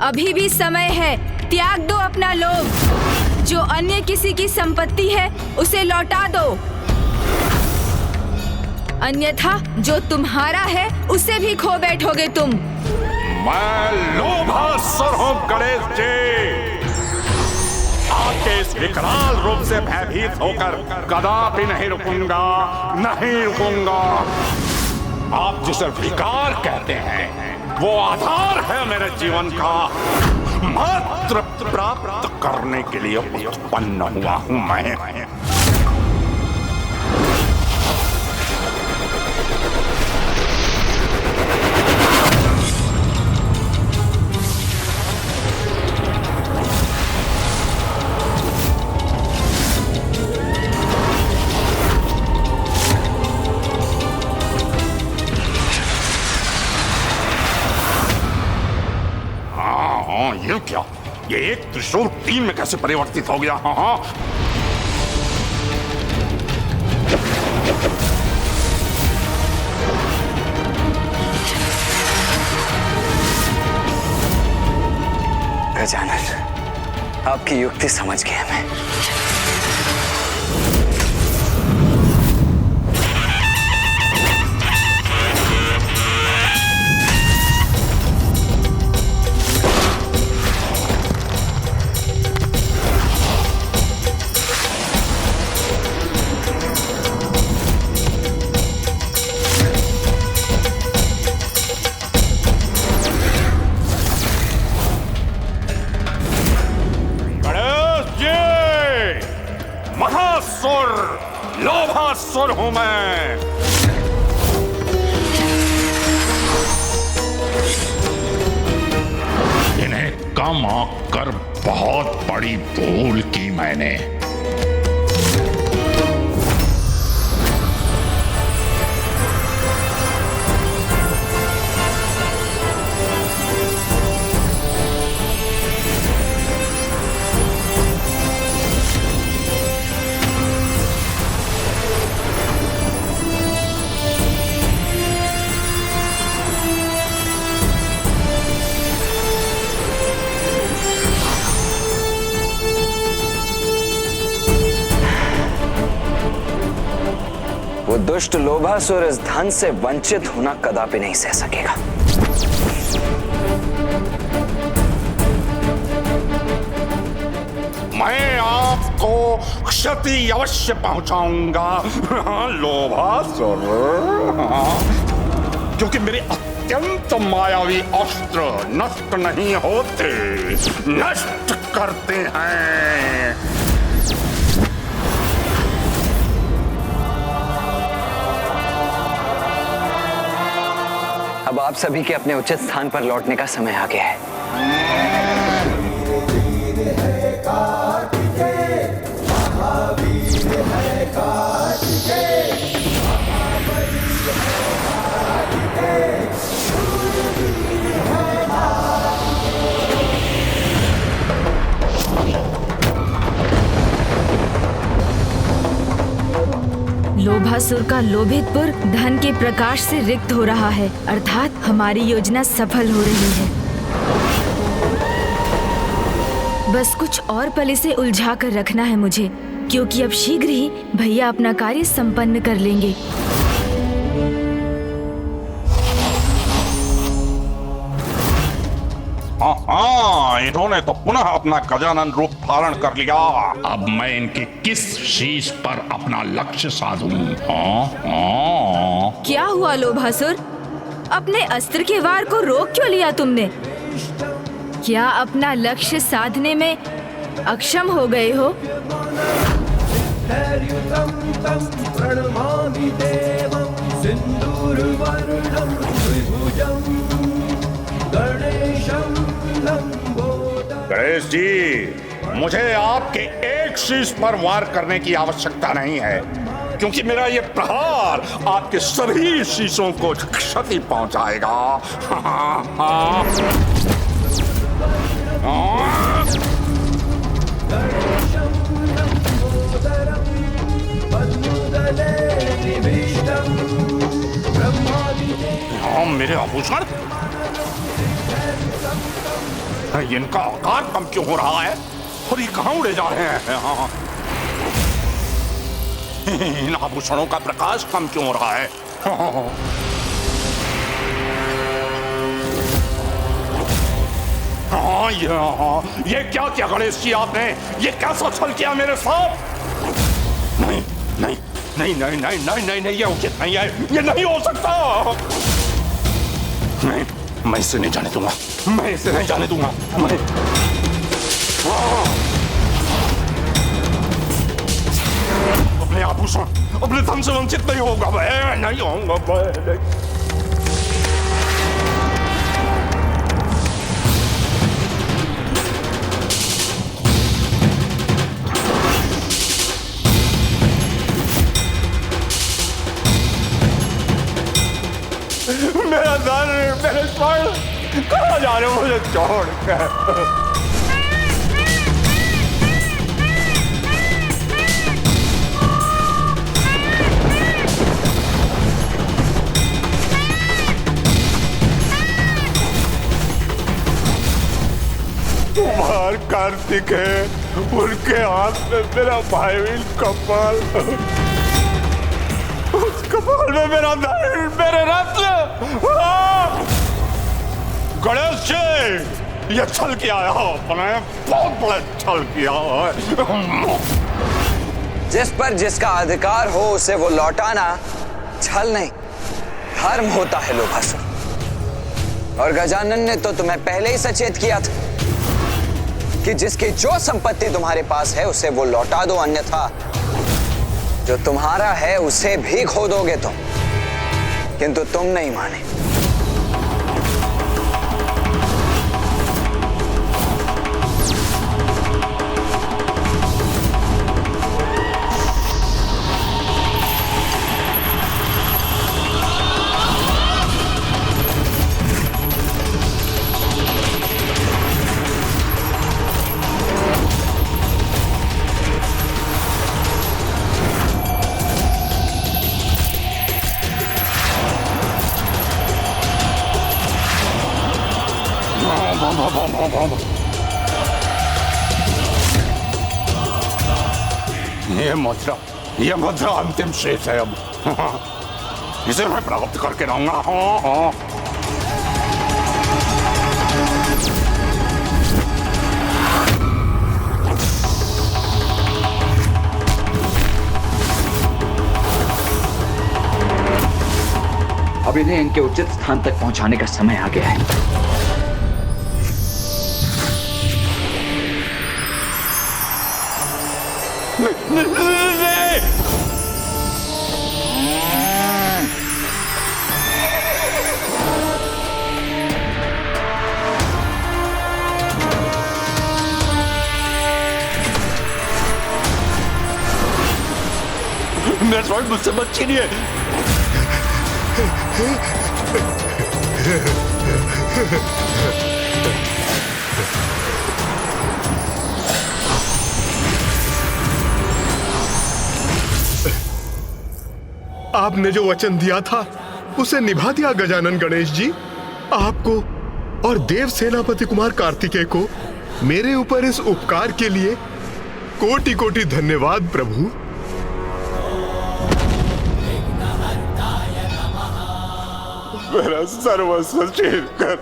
अभी भी समय है, त्याग दो अपना लोभ। जो अन्य किसी की संपत्ति है उसे लौटा दो, अन्यथा जो तुम्हारा है उसे भी खो बैठोगे तुम। मैं लोभासुर हूँ गणेश जी। आपके इस विकराल रूप से भयभीत होकर कदापि नहीं रुकूंगा, नहीं रुकूंगा। आप जिसे विकार कहते हैं वो आधार है मेरे जीवन का। मात्र प्राप्त करने के लिए उत्पन्न हुआ हूं मैं। ये क्या? ये एक त्रिशूल 3 में कैसे परिवर्तित हो गया? हाँ, गजानन, आपकी युक्ति समझ गया मैं। लोभासुर हूं मैं। इन्हें कम आंककर बहुत बड़ी भूल की मैंने। वो दुष्ट लोभासुर इस धन से वंचित होना कदापि नहीं सह सकेगा। मैं आपको क्षति अवश्य पहुंचाऊंगा लोभासुर, क्योंकि मेरे अत्यंत मायावी अस्त्र नष्ट नहीं होते, नष्ट करते हैं। अब आप सभी के अपने उचित स्थान पर लौटने का समय आ गया है। लोभासुर का लोभितपुर धन के प्रकाश से रिक्त हो रहा है, अर्थात हमारी योजना सफल हो रही है। बस कुछ और पल इसे उलझा कर रखना है मुझे, क्योंकि अब शीघ्र ही भैया अपना कार्य संपन्न कर लेंगे। हाँ, इन्होंने तो पुनः अपना गजानन रूप धारण कर लिया। अब मैं इनके किस शीश पर अपना लक्ष्य साधूं? हाँ। क्या हुआ लोभासुर? अपने अस्त्र के वार को रोक क्यों लिया तुमने? क्या अपना लक्ष्य साधने में अक्षम हो गए हो? गणेश जी, मुझे आपके एक शीश पर वार करने की आवश्यकता नहीं है, क्योंकि मेरा ये प्रहार आपके सभी शीशों को क्षति पहुंचाएगा। मेरे आभूषण इनका आकार कम क्यों हो रहा है और ये कहाँ उड़े जा रहे हैं? हाँ, इन आभूषणों का प्रकाश कम क्यों हो रहा है? हाँ, हाँ, ये क्या किया गणेश जी आपने? ये कैसा छल किया मेरे साथ? नहीं नहीं नहीं नहीं नहीं नहीं नहीं नहीं, ये उचित नहीं है, ये नहीं हो सकता। मैं इसे नहीं जाने दूंगा, मैं इसे नहीं जाने दूंगा। मैं अपने आभूषण, अपने धन से वंचित नहीं होगा, मैं नहीं होऊंगा, मैं मेरा धन, मेरे स्वर्ण, कहाँ जा रहे हो मुझे छोड़ कर? कुमार कार्तिक है, उनके हाथ में मेरा भाईवीन कपाल, उस कपाल में मेरा धन, मेरे रत्न। गणेश जी, ये छल किया है आपने, बहुत बड़ा छल किया है। जिस पर जिसका अधिकार हो उसे वो लौटाना छल नहीं, धर्म होता है लोभासुर। और गजानन ने तो तुम्हें पहले ही सचेत किया था कि जिसकी जो संपत्ति तुम्हारे पास है उसे वो लौटा दो, अन्यथा जो तुम्हारा है उसे भी खो दोगे तुम। किंतु तुम नहीं माने। ये मुद्रा अंतिम शेष है। अब इसे मैं प्राप्त करके रहूंगा। हाँ हाँ, अब इन्हें इनके उचित स्थान तक पहुंचाने का समय आ गया है। मेरा स्वर्ण मुझसे मत छीनिए। आपने जो वचन दिया था उसे निभा दिया गजानन गणेश जी। आपको और देव सेनापति कुमार कार्तिकेय को मेरे ऊपर इस उपकार के लिए कोटि कोटि धन्यवाद प्रभु। मेरा सर्वस्व छीन कर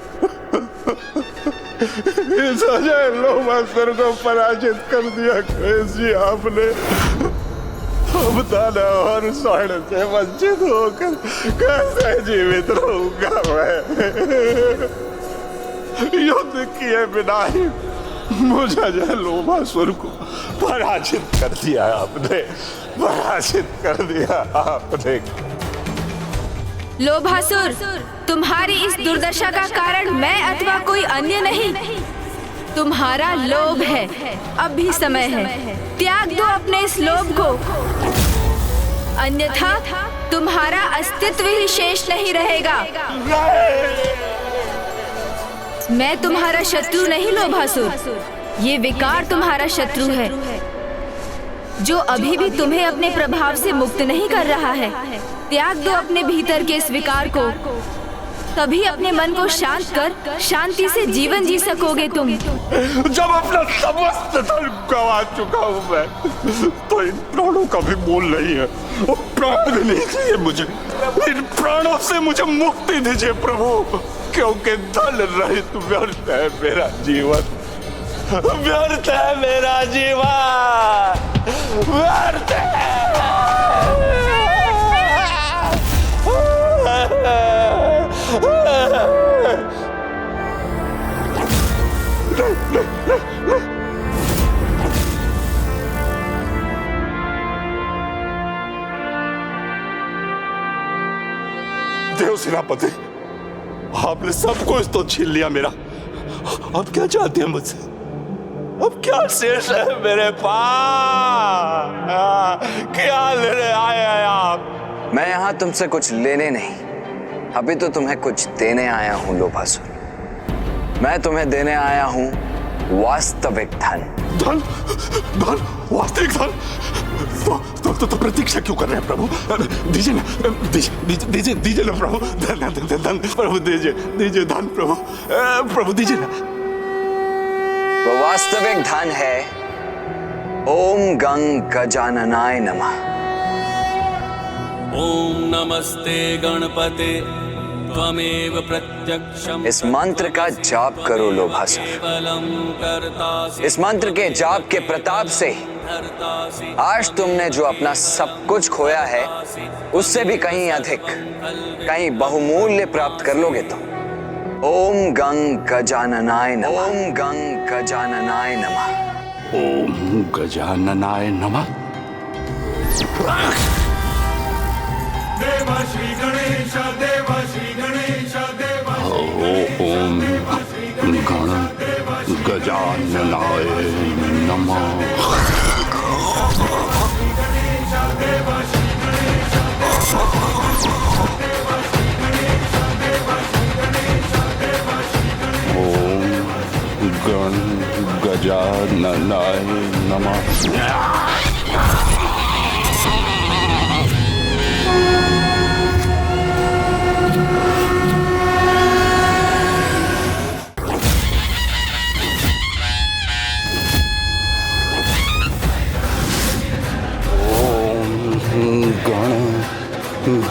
इस अजय लोभासुर को पराजित कर दिया गणेश जी आपने। अब दाना और स्वर्ण से वंचित होकर कैसे जीवित रहूंगा मैं? युद्ध किए बिना ही मुझे अजय लोभासुर को पराजित कर दिया आपने, पराजित कर दिया आपने। लोभासुर, तुम्हारी इस दुर्दशा का कारण मैं अथवा कोई अन्य नहीं, तुम्हारा लोभ है। अब भी समय है, त्याग दो अपने इस लोभ को, अन्यथा तुम्हारा अस्तित्व ही शेष नहीं रहेगा। मैं तुम्हारा शत्रु नहीं लोभासुर, ये विकार तुम्हारा शत्रु है जो अभी भी तुम्हें अपने प्रभाव से मुक्त नहीं कर रहा है। त्याग दो अपने भीतर के इस विकार को तभी अपने मन को शांत कर शांति से जीवन जी सकोगे तुम। जब अपना समस्त धन गवा चुका हूँ मैं, तो इन प्राणों का भी मोल नहीं है। प्राण नहीं चाहिए मुझे, इन प्राणों से मुझे मुक्ति दीजिए प्रभु, क्योंकि धन रहित व्यर्थ है मेरा जीवन, व्यर्थ है मेरा जीवन, व्यर्थ है। देव सेनापति, आपने सब कुछ तो छीन लिया मेरा, अब क्या चाहते हैं मुझसे? अब क्या शेष है मेरे पास? क्या लेने आए हैं आप? मैं यहाँ तुमसे कुछ लेने नहीं, अभी तो तुम्हें कुछ देने आया हूँ लोभासुर। मैं तुम्हें देने आया हूँ वास्तविक धन। धन? धन? वास्तविक धन? तो प्रतीक्षा क्यों कर रहे हैं प्रभु? दीजिए ना, दीजिए ना प्रभु, धन प्रभु, दीजिए धन प्रभु, प्रभु दीजिए ना। वो वास्तविक धन है ओम गंग गजाननाय नमः। ओम नमस्ते गणपते त्वमेव प्रत्यक्षम्। इस मंत्र का जाप करो लोभासुर। इस मंत्र के जाप के प्रताप से आज तुमने जो अपना सब कुछ खोया है उससे भी कहीं अधिक, कहीं बहुमूल्य प्राप्त कर लोगे तुम। ओम गंग गजाननाय नमः। ओम गंग गजाननाय नमः। ओम गजाननाय नमः। देव श्री गणेश, देव श्री गणेश, देव ओम गण गजाननाय नमः। ओम गण गजाननाय नमः।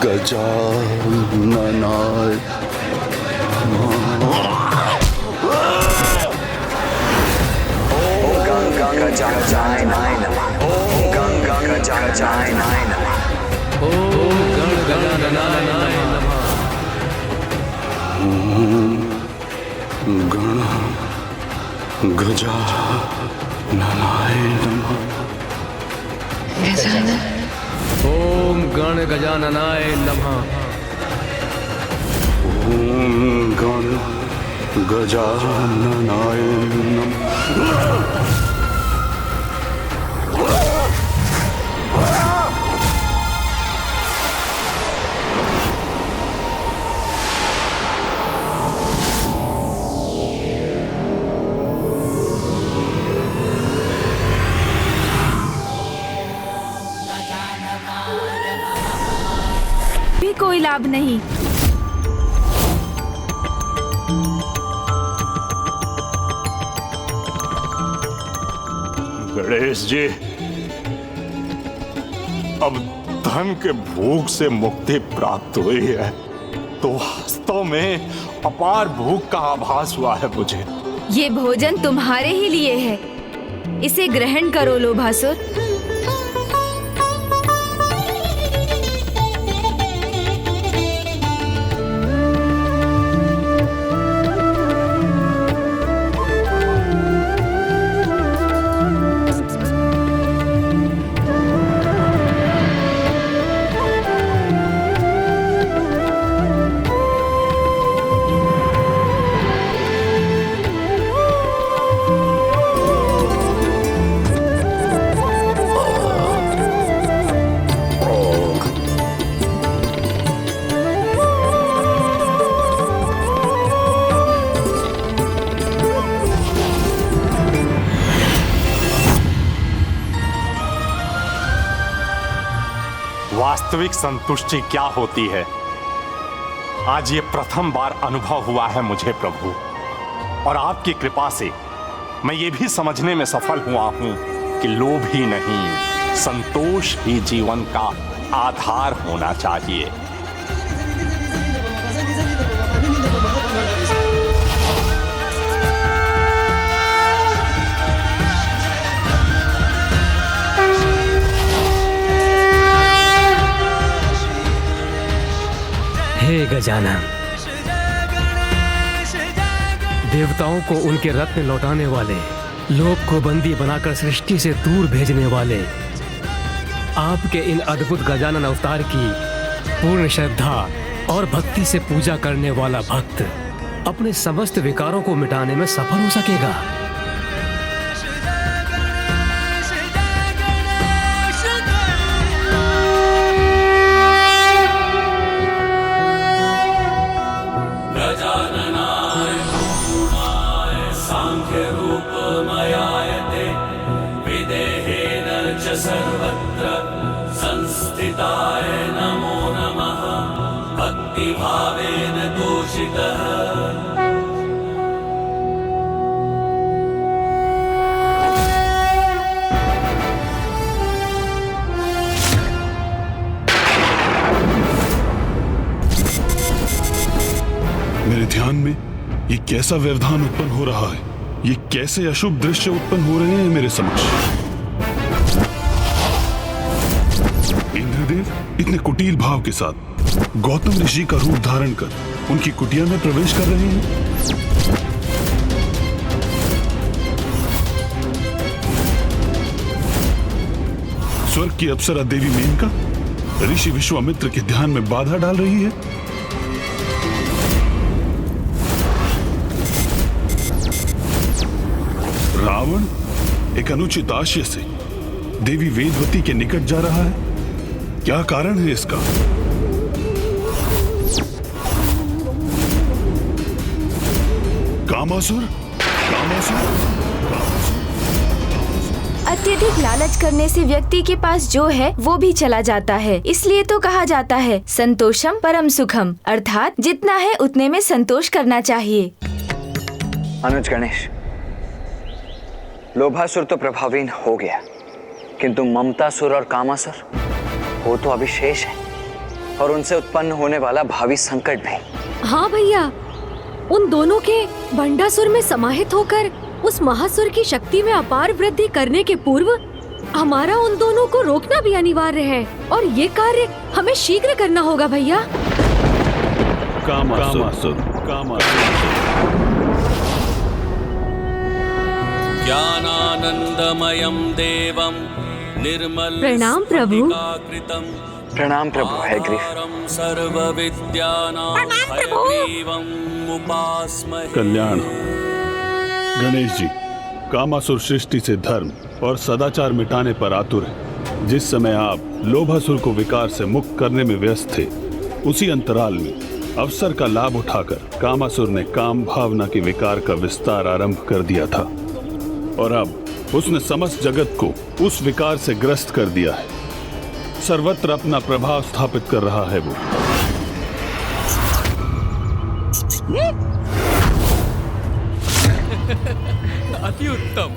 गजाननाय ओम गंग गजाननाय नमः। ओम गंग गजाननाय नमः। ओम गणगणानाय नमः। गण गजाननाय नमः। ओम गण गजाननाय नमः। ओम गण गजाननाय नमः। भी कोई लाभ नहीं। गणेश जी, अब धन के भूख से मुक्ति प्राप्त हुई है, तो वास्तव में अपार भूख का आभास हुआ है मुझे। ये भोजन तुम्हारे ही लिए है, इसे ग्रहण करो लोभासुर। वास्तविक संतुष्टि क्या होती है? आज ये प्रथम बार अनुभव हुआ है मुझे प्रभु, और आपकी कृपा से मैं ये भी समझने में सफल हुआ हूं कि लोभ ही नहीं, संतोष ही जीवन का आधार होना चाहिए। हे गजानन, देवताओं को उनके रत्न लौटाने वाले, लोभ को बंदी बनाकर सृष्टि से दूर भेजने वाले आपके इन अद्भुत गजानन अवतार की पूर्ण श्रद्धा और भक्ति से पूजा करने वाला भक्त अपने समस्त विकारों को मिटाने में सफल हो सकेगा। सर्वत्र संस्थिताय नमो नमः, भक्ति भावेन तोषितः। मेरे ध्यान में ये कैसा व्यवधान उत्पन्न हो रहा है? ये कैसे अशुभ दृश्य उत्पन्न हो रहे हैं मेरे समक्ष? इंद्रदेव इतने कुटिल भाव के साथ गौतम ऋषि का रूप धारण कर उनकी कुटिया में प्रवेश कर रहे हैं। स्वर्ग की अप्सरा देवी मेनका ऋषि विश्वामित्र के ध्यान में बाधा डाल रही है। रावण एक अनुचित आशय से देवी वेदवती के निकट जा रहा है। क्या कारण है इसका? कामासुर, अत्यधिक लालच करने से व्यक्ति के पास जो है वो भी चला जाता है। इसलिए तो कहा जाता है संतोषम परम सुखम, अर्थात जितना है उतने में संतोष करना चाहिए। अनुज गणेश, लोभासुर तो प्रभावहीन हो गया, किंतु ममतासुर और कामासुर वो तो अभी शेष है, और उनसे उत्पन्न होने वाला भावी संकट भी। हाँ भैया, उन दोनों के बंडासुर में समाहित होकर उस महासुर की शक्ति में अपार वृद्धि करने के पूर्व हमारा उन दोनों को रोकना भी अनिवार्य है, और ये कार्य हमें शीघ्र करना होगा भैया। कामासुर। ज्ञानानंदमयं देवं निर्मल प्रणाम प्रभु। प्रणाम प्रभु। है कल्याण। गणेश जी, कामासुर सृष्टि से धर्म और सदाचार मिटाने पर आतुर है। जिस समय आप लोभासुर को विकार से मुक्त करने में व्यस्त थे, उसी अंतराल में अवसर का लाभ उठाकर कामासुर ने काम भावना के विकार का विस्तार आरंभ कर दिया था, और अब उसने समस्त जगत को उस विकार से ग्रस्त कर दिया है। सर्वत्र अपना प्रभाव स्थापित कर रहा है वो। अति उत्तम।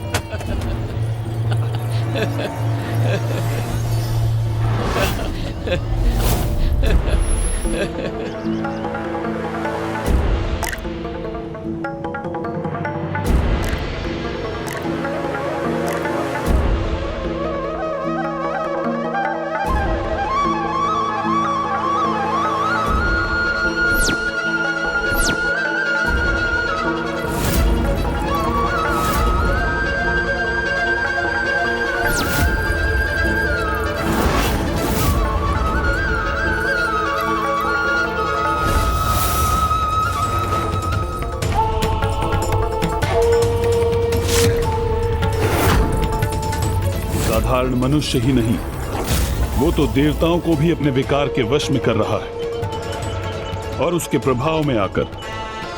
साधारण मनुष्य ही नहीं, वो तो देवताओं को भी अपने विकार के वश में कर रहा है, और उसके प्रभाव में आकर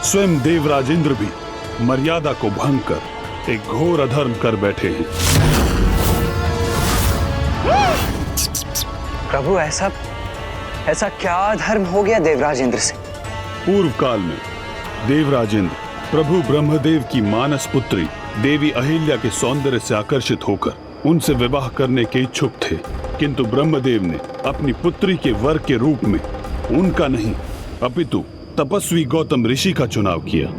स्वयं देवराज इंद्र भी मर्यादा को भंग कर एक घोर अधर्म कर बैठे हैं। प्रभु, ऐसा क्या धर्म हो गया देवराज इंद्र से पूर्व काल में देवराजेंद्र प्रभु ब्रह्मदेव की मानस पुत्री देवी अहिल्या के सौंदर्य से आकर्षित होकर उनसे विवाह करने के इच्छुक थे, किंतु ब्रह्मदेव ने अपनी पुत्री के वर के रूप में उनका नहीं अपितु तपस्वी गौतम ऋषि का चुनाव किया।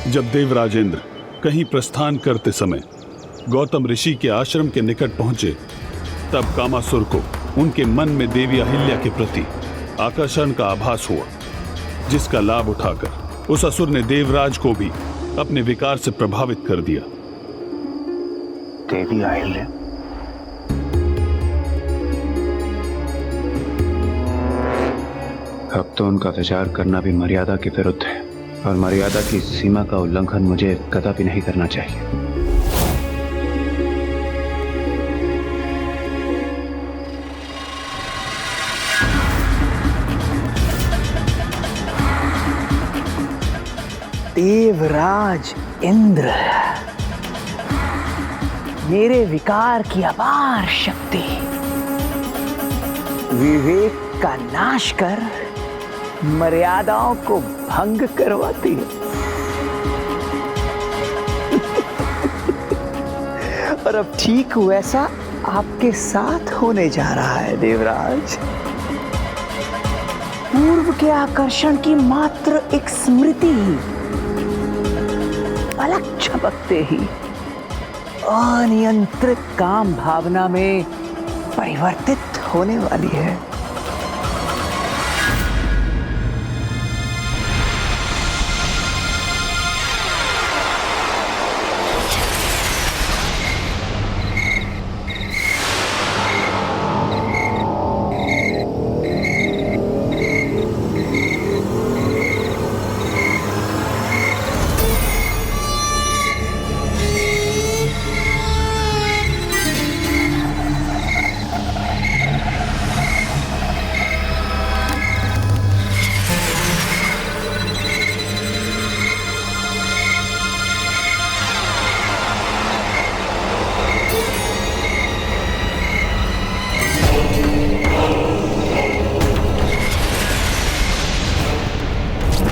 जब देवराजेंद्र कहीं प्रस्थान करते समय गौतम ऋषि के आश्रम के निकट पहुंचे, तब कामासुर को उनके मन में देवी अहिल्या के प्रति आकर्षण का आभास हुआ, जिसका लाभ उठाकर उस असुर ने देवराज को भी अपने विकार से प्रभावित कर दिया। देवी अहिल्या? अब तो उनका विचार करना भी मर्यादा के विरुद्ध है, और मर्यादा की सीमा का उल्लंघन मुझे कदापि नहीं करना चाहिए। देवराज इंद्र, मेरे विकार की अपार शक्ति विवेक का नाश कर मर्यादाओं को भंग करवाती है। और अब ठीक वैसा आपके साथ होने जा रहा है देवराज। पूर्व के आकर्षण की मात्र एक स्मृति ही पलक झपकते ही अनियंत्रित काम भावना में परिवर्तित होने वाली है।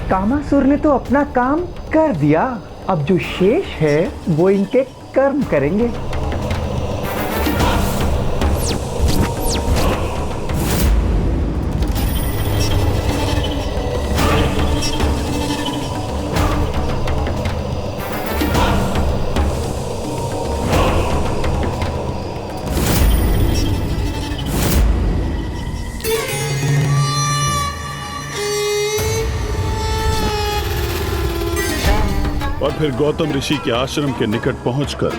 कामासुर ने तो अपना काम कर दिया, अब जो शेष है वो इनके कर्म करेंगे। और फिर गौतम ऋषि के आश्रम के निकट पहुंचकर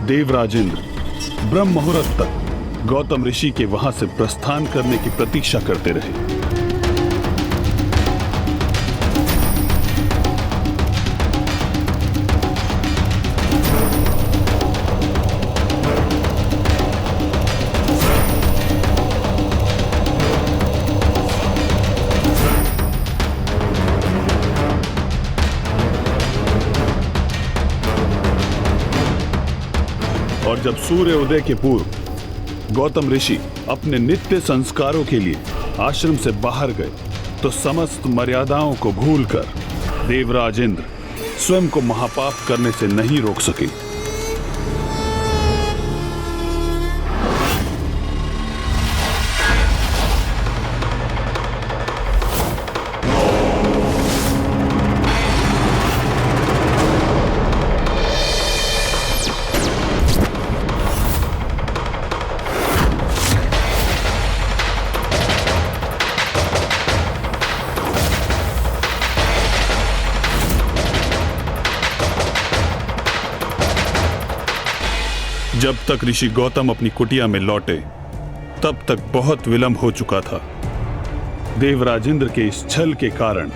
देवराजेंद्र ब्रह्म मुहूर्त तक गौतम ऋषि के वहां से प्रस्थान करने की प्रतीक्षा करते रहे। और जब सूर्य उदय के पूर्व गौतम ऋषि अपने नित्य संस्कारों के लिए आश्रम से बाहर गए, तो समस्त मर्यादाओं को भूलकर देवराज इंद्र स्वयं को महापाप करने से नहीं रोक सके। जब तक ऋषि गौतम अपनी कुटिया में लौटे, तब तक बहुत विलंब हो चुका था। देवराज इंद्र के इस छल के कारण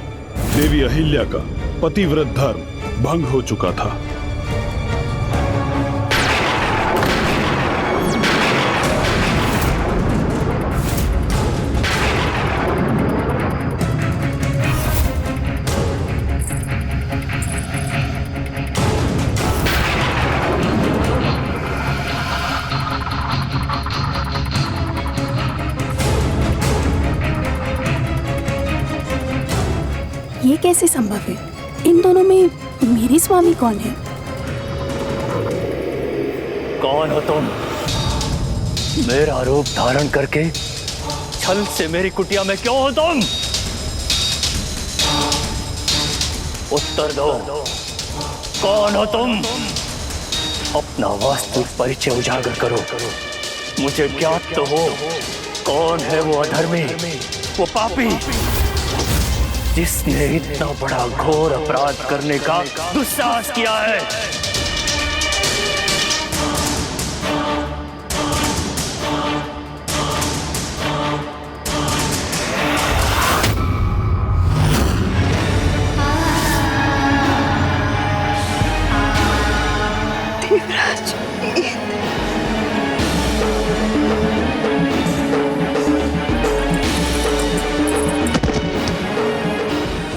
देवी अहिल्या का पतिव्रत धर्म भंग हो चुका था। ये कैसे संभव है? इन दोनों में मेरे स्वामी कौन है? कौन हो तुम? मेरा रूप धारण करके छल से मेरी कुटिया में क्यों हो तुम? उत्तर दो, कौन हो तुम? अपना वास्तविक परिचय उजागर करो। मुझे ज्ञात तो हो कौन है वो अधर्मी, वो पापी जिसने इतना बड़ा घोर अपराध करने का दुस्साहस किया है।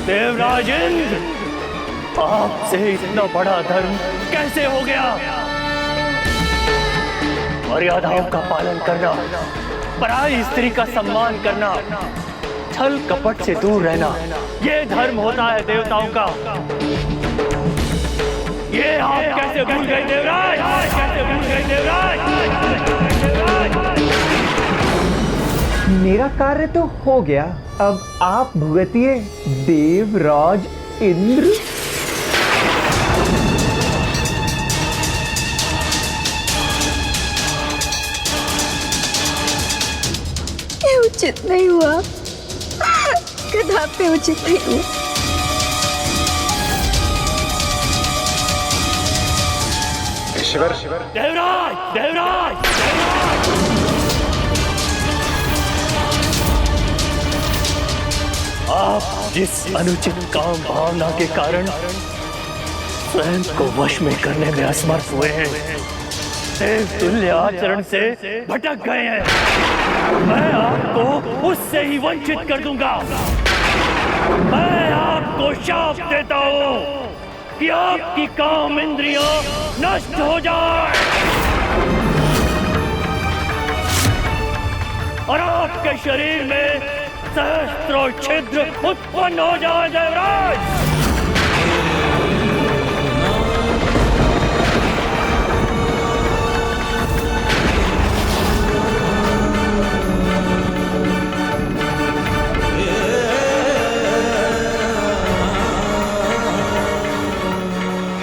देवराज इंद्र, आपसे इतना बड़ा धर्म कैसे हो गया? मर्यादाओं का पालन करना, पराई स्त्री का सम्मान करना, छल कपट से दूर रहना, ये धर्म होता है देवताओं का। ये आप कैसे भूल गए देवराज? कैसे भूल गए देवराज? मेरा कार्य तो हो गया, अब आप भुगतिए देवराज इंद्र। ये उचित नहीं हुआ, कदापि उचित नहीं हुआ। शिवर, देवराज, देवराज, आप जिस अनुचित काम भावना के कारण स्वयं को वश में करने में असमर्थ हुए हैं, देव तुल्य आचरण से भटक गए हैं, मैं आपको उससे ही वंचित कर दूंगा। मैं आपको शाप देता हूँ कि आपकी काम इंद्रियां नष्ट हो जाए और आपके शरीर में सहस्त्रों छिद्र उत्पन्न हो जाए। देवराज,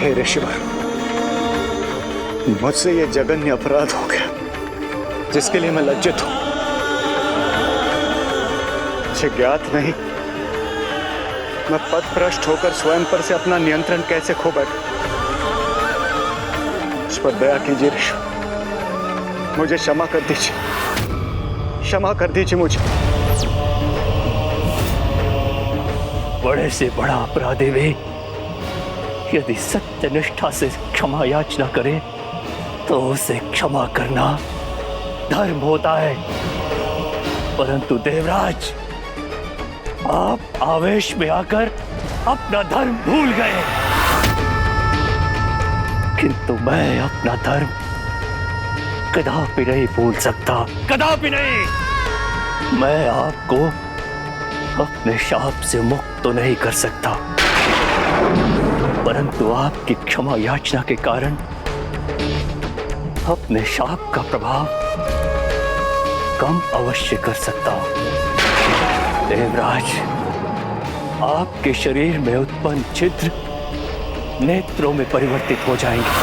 हे ऋषिवर, मुझसे ये जघन्य अपराध हो गया जिसके लिए मैं लज्जित हूं। मुझे ज्ञात नहीं मैं पथभ्रष्ट होकर स्वयं पर से अपना नियंत्रण कैसे खो बैठा। मुझ पर दया कीजिए ऋषि, मुझे क्षमा कर दीजिए, क्षमा कर दीजिए मुझे। बड़े से बड़ा अपराधी भी यदि सत्य निष्ठा से क्षमा याचना करे तो उसे क्षमा करना धर्म होता है। परंतु देवराज, आप आवेश में आकर अपना धर्म भूल गए, किंतु मैं अपना धर्म कदापि नहीं भूल सकता, कदापि नहीं। मैं आपको अपने शाप से मुक्त तो नहीं कर सकता, परंतु आपकी क्षमा याचना के कारण अपने शाप का प्रभाव कम अवश्य कर सकता हूं। देवराज, आपके शरीर में उत्पन्न छिद्र नेत्रों में परिवर्तित हो जाएंगे,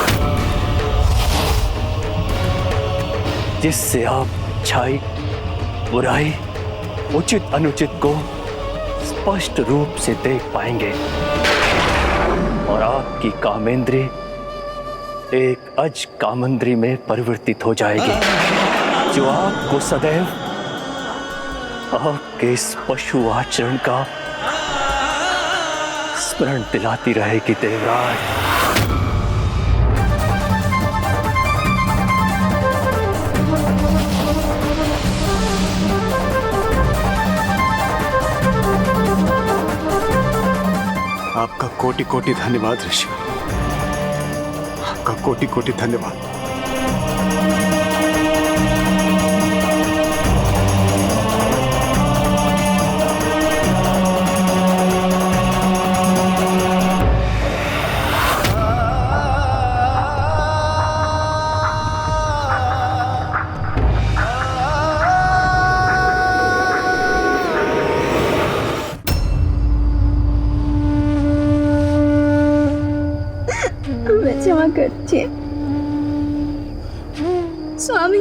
जिससे आप अच्छाई, बुराई, उचित अनुचित को स्पष्ट रूप से देख पाएंगे और आपकी कामेंद्री एक अज कामेंद्री में परिवर्तित हो जाएगी, जो आपको सदैव आपके इस पशु आचरण का स्मरण दिलाती रहेगी। देवराज, आपका कोटि कोटि धन्यवाद ऋषि, आपका कोटि कोटि धन्यवाद। कर दीजिए स्वामी,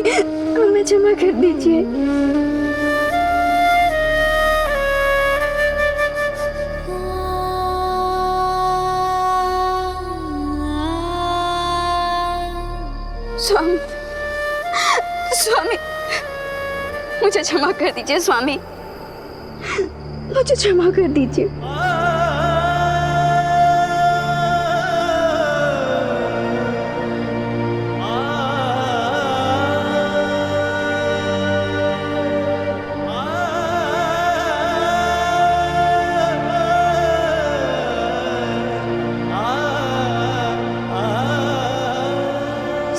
हमें क्षमा कर दीजिए। स्वामी, स्वामी, मुझे क्षमा कर दीजिए स्वामी, मुझे क्षमा कर दीजिए।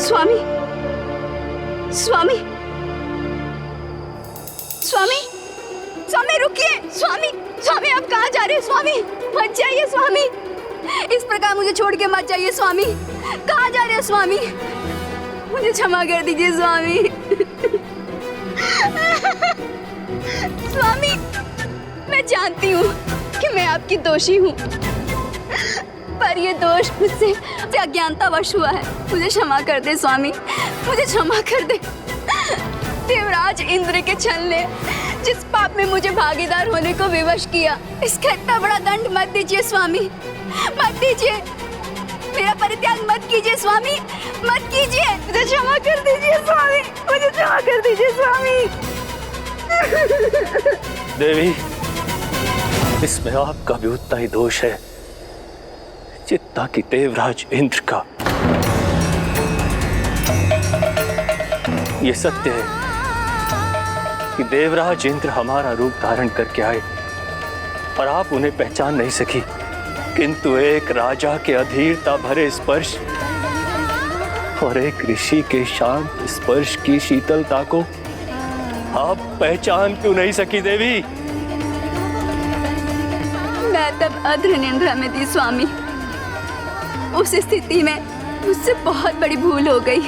स्वामी, स्वामी, स्वामी, स्वामी रुकिए। स्वामी, स्वामी आप कहाँ जा रहे हैं? स्वामी मत जाइए स्वामी, इस प्रकार मुझे छोड़ के मत जाइए स्वामी। कहाँ जा रहे हैं स्वामी? मुझे क्षमा कर दीजिए स्वामी। स्वामी, मैं जानती हूँ कि मैं आपकी दोषी हूँ, पर ये दोष मुझसे अज्ञानतावश हुआ है। मुझे क्षमा कर दे स्वामी, मुझे क्षमा कर दे। देवराज इंद्र के छल ने जिस पाप में मुझे भागीदार होने को विवश किया, इसका इतना बड़ा दंड मत दीजिए स्वामी, मत दीजिए। मेरा परित्याग मत कीजिए स्वामी, मत कीजिए। मुझे क्षमा कर दीजिए स्वामी, मुझे क्षमा कर दीजिए स्वामी। देवी, इसमें आपका भी उतना ही दोष है जितना कि देवराज इंद्र का। ये सत्य है कि देवराज इंद्र हमारा रूप धारण करके आए और आप उन्हें पहचान नहीं सकी, किंतु एक राजा के अधीरता भरे स्पर्श और एक ऋषि के शांत स्पर्श की शीतलता को आप पहचान क्यों नहीं सकी देवी? मैं तब अद्र निंद्रा में थी स्वामी। उस स्थिति में मुझसे बहुत बड़ी भूल हो गई,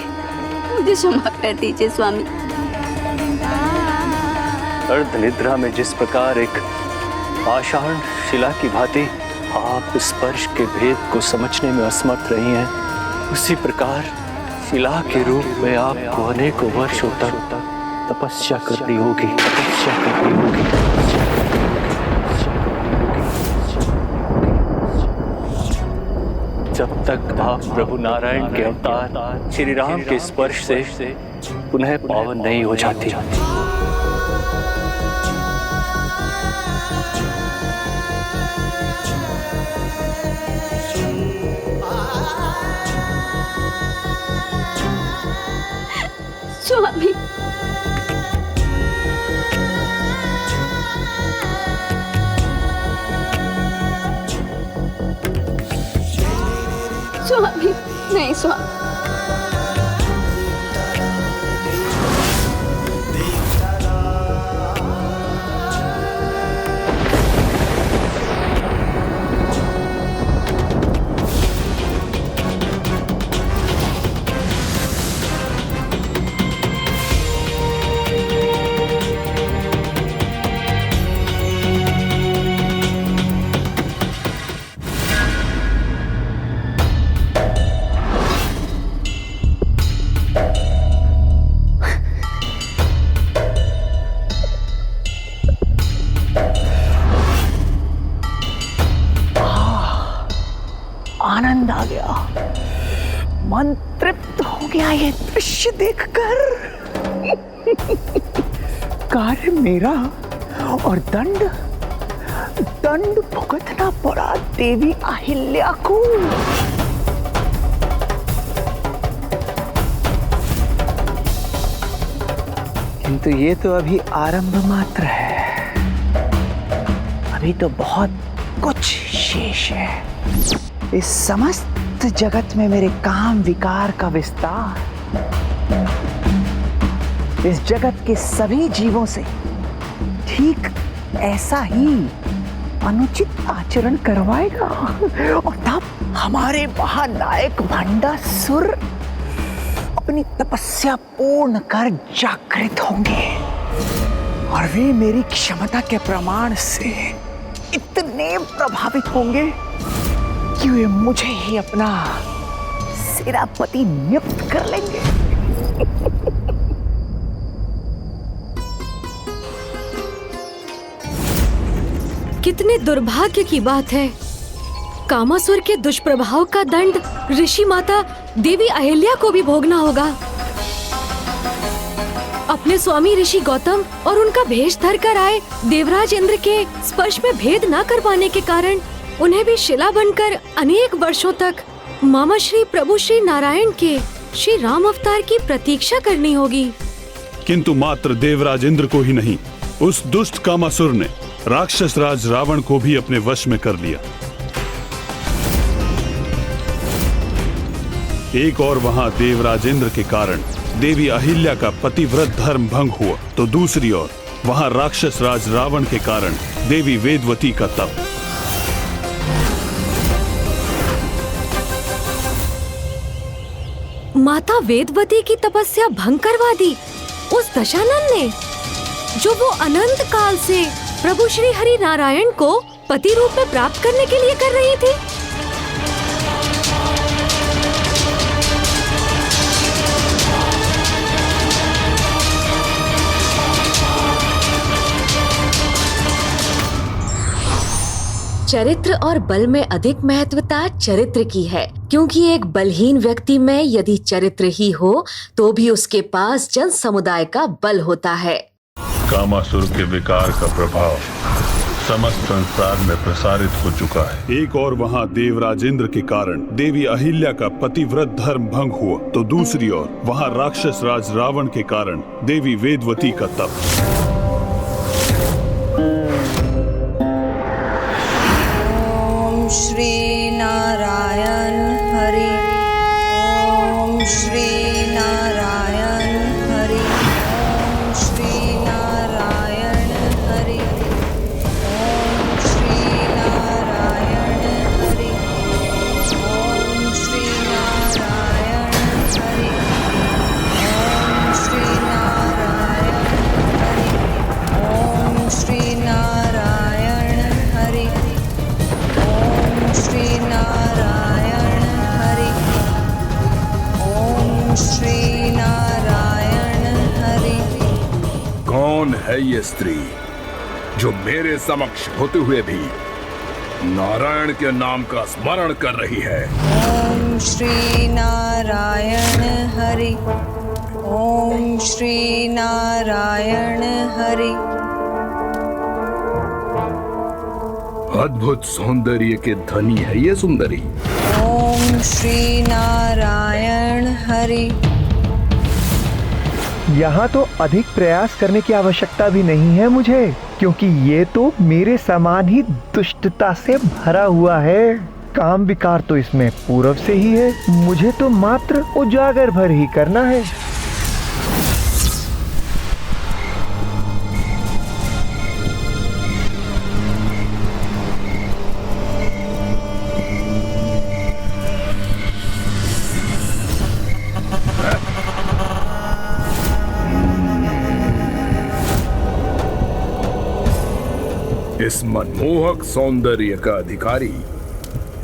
मुझे क्षमा कर दीजिए स्वामी। अर्धनिद्रा में जिस प्रकार एक आषाढ़ शिला की भांति आप स्पर्श के भेद को समझने में असमर्थ रही हैं, उसी प्रकार शिला के रूप में आपको अनेकों वर्षों तक तपस्या करनी होगी, तपस्या करनी होगी। जब तक आप प्रभु नारायण के अवतार श्री राम के स्पर्श से पुनः पावन नहीं हो जाती। स्वामी, स्वामी, नहीं स्वामी। आनंद आ गया, मन तृप्त हो गया ये दृश्य देखकर। कार्य मेरा और दंड भुगतना पड़ा देवी अहिल्या को। किंतु ये तो अभी आरंभ मात्र है, अभी तो बहुत कुछ शेष है। इस समस्त जगत में मेरे काम विकार का विस्तार इस जगत के सभी जीवों से ठीक ऐसा ही अनुचित आचरण करवाएगा, और तब हमारे महानायक भंडासुर अपनी तपस्या पूर्ण कर जागृत होंगे, और वे मेरी क्षमता के प्रमाण से इतने प्रभावित होंगे कि वे मुझे ही अपना सेनापति नियुक्त कर लेंगे। कितने दुर्भाग्य की बात है। कामासुर के दुष्प्रभाव का दंड ऋषि माता देवी अहिल्या को भी भोगना होगा। अपने स्वामी ऋषि गौतम और उनका भेष धर कर आए देवराज इंद्र के स्पर्श में भेद न कर पाने के कारण उन्हें भी शिला बनकर अनेक वर्षों तक मामा श्री प्रभु श्री नारायण के श्री राम अवतार की प्रतीक्षा करनी होगी। किंतु मात्र देवराज इंद्र को ही नहीं, उस दुष्ट कामासुर ने राक्षस राज रावण को भी अपने वश में कर लिया। एक और वहां देवराज इंद्र के कारण देवी अहिल्या का पतिव्रत धर्म भंग हुआ, तो दूसरी ओर वहां राक्षस राज रावण के कारण देवी वेदवती का तप। माता वेदवती की तपस्या भंग करवा दी उस दशानन ने, जो वो अनंत काल से प्रभु श्री हरि नारायण को पति रूप में प्राप्त करने के लिए कर रही थी। चरित्र और बल में अधिक महत्वता चरित्र की है, क्योंकि एक बलहीन व्यक्ति में यदि चरित्र ही हो तो भी उसके पास जन समुदाय का बल होता है। कामासुर के विकार का प्रभाव समस्त संसार में प्रसारित हो चुका है। एक और वहां देवराज इंद्र के कारण देवी अहिल्या का पतिव्रत धर्म भंग हुआ, तो दूसरी ओर वहां राक्षस राज रावण के कारण देवी वेदवती का तप। ओम श्री नारायण हरि। ओम श्री नारायण हरि। ओम श्री नारायण हरि। ओम श्री नारायण हरि। ओम श्री नारायण हरि। ओम श्री नारायण हरि। ओम श्री नारायण हरि। ओम श्री नारायण हरि। ओम श्री नारायण हरि। कौन है ये स्त्री जो मेरे समक्ष होते हुए भी नारायण के नाम का स्मरण कर रही है? ओम श्री नारायण हरि। ओम श्री नारायण हरि। अद्भुत सौंदर्य के धनी है ये सुंदरी। ओम श्री नारायण हरि। यहाँ तो अधिक प्रयास करने की आवश्यकता भी नहीं है मुझे, क्योंकि ये तो मेरे समान ही दुष्टता से भरा हुआ है। काम विकार तो इसमें पूर्व से ही है, मुझे तो मात्र उजागर भर ही करना है। इस मनमोहक सौंदर्य का अधिकारी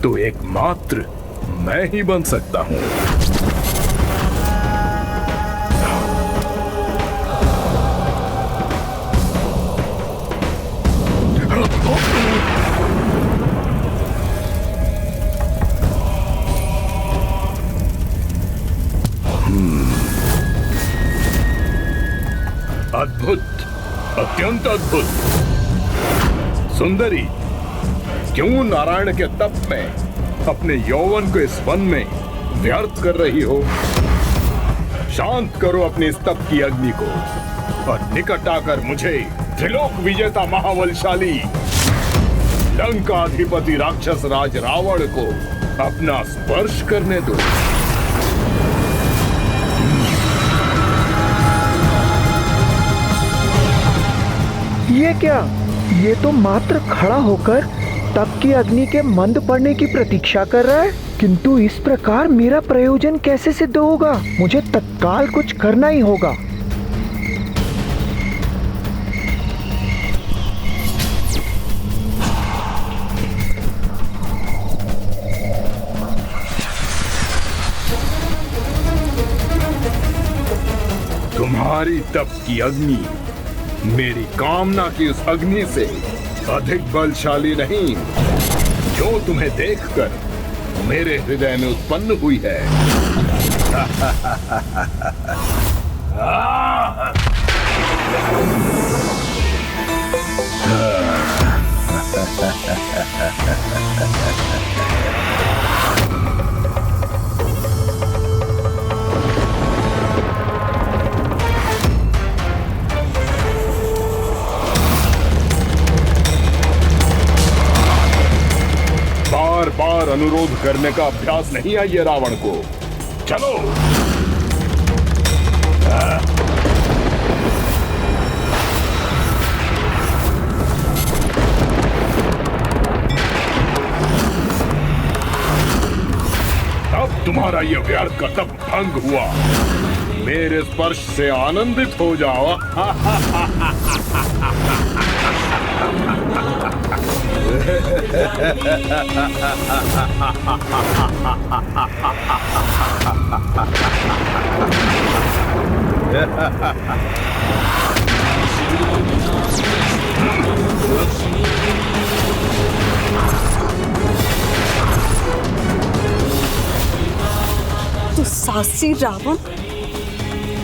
तो एकमात्र मैं ही बन सकता हूं। अद्भुत, अत्यंत अद्भुत। सुंदरी, क्यों नारायण के तप में अपने यौवन को इस वन में व्यर्थ कर रही हो? शांत करो अपने इस तप की अग्नि को और निकट आकर मुझे त्रिलोक विजेता महाबलशाली लंकाधिपति राक्षस राज रावण को अपना स्पर्श करने दो। ये क्या? ये तो मात्र खड़ा होकर तप की अग्नि के मंद पड़ने की प्रतीक्षा कर रहा है, किंतु इस प्रकार मेरा प्रयोजन कैसे सिद्ध होगा? मुझे तत्काल कुछ करना ही होगा। तुम्हारी तप की अग्नि मेरी कामना की उस अग्नि से अधिक बलशाली नहीं, जो तुम्हें देखकर मेरे हृदय में उत्पन्न हुई है। बार बार अनुरोध करने का अभ्यास नहीं है ये रावण को। चलो। अब तुम्हारा ये व्यर्थ का तप भंग हुआ। मेरे स्पर्श से आनंदित हो जाओ। तो साहसी रावण,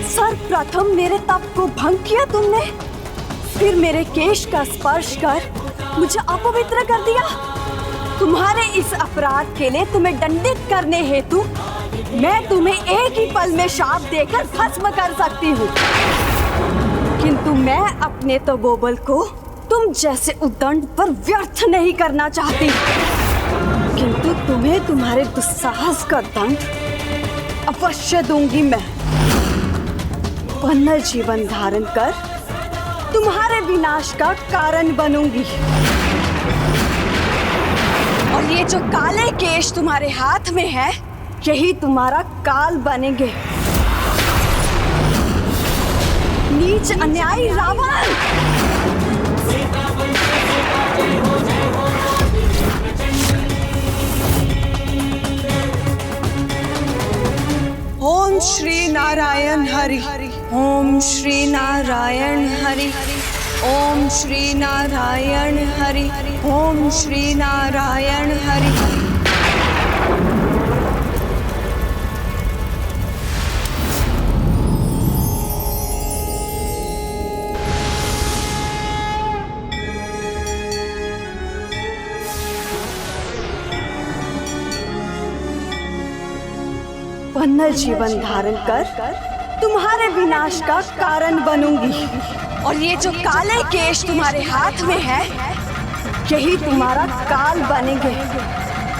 सर्वप्रथम मेरे तप को भंग किया तुमने, फिर मेरे केश का स्पर्श कर मुझे अपवित्र कर दिया। तुम्हारे इस अपराध के लिए तुम्हें दंडित करने हेतु मैं तुम्हें एक ही पल में शाप देकर भस्म कर सकती हूँ, किंतु मैं अपने तपोबल को तुम जैसे उद्दंड पर व्यर्थ नहीं करना चाहती, किंतु तुम्हें तुम्हारे दुस्साहस का दंड अवश्य दूंगी। मैं पुनर्जीवन धारण कर तुम्हारे विनाश का कारण बनूंगी। और ये जो काले केश तुम्हारे हाथ में है, यही तुम्हारा काल बनेंगे। नीच अन्यायी रावण! ओम श्री नारायण हरि। ओम श्री नारायण हरि। ओम श्री नारायण हरि। ओम श्री नारायण हरि। पुनर्जीवन धारण कर तुम्हारे विनाश का कारण बनूंगी। और ये जो काले केश तुम्हारे हाथ में है, यही तुम्हारा काल बनेंगे।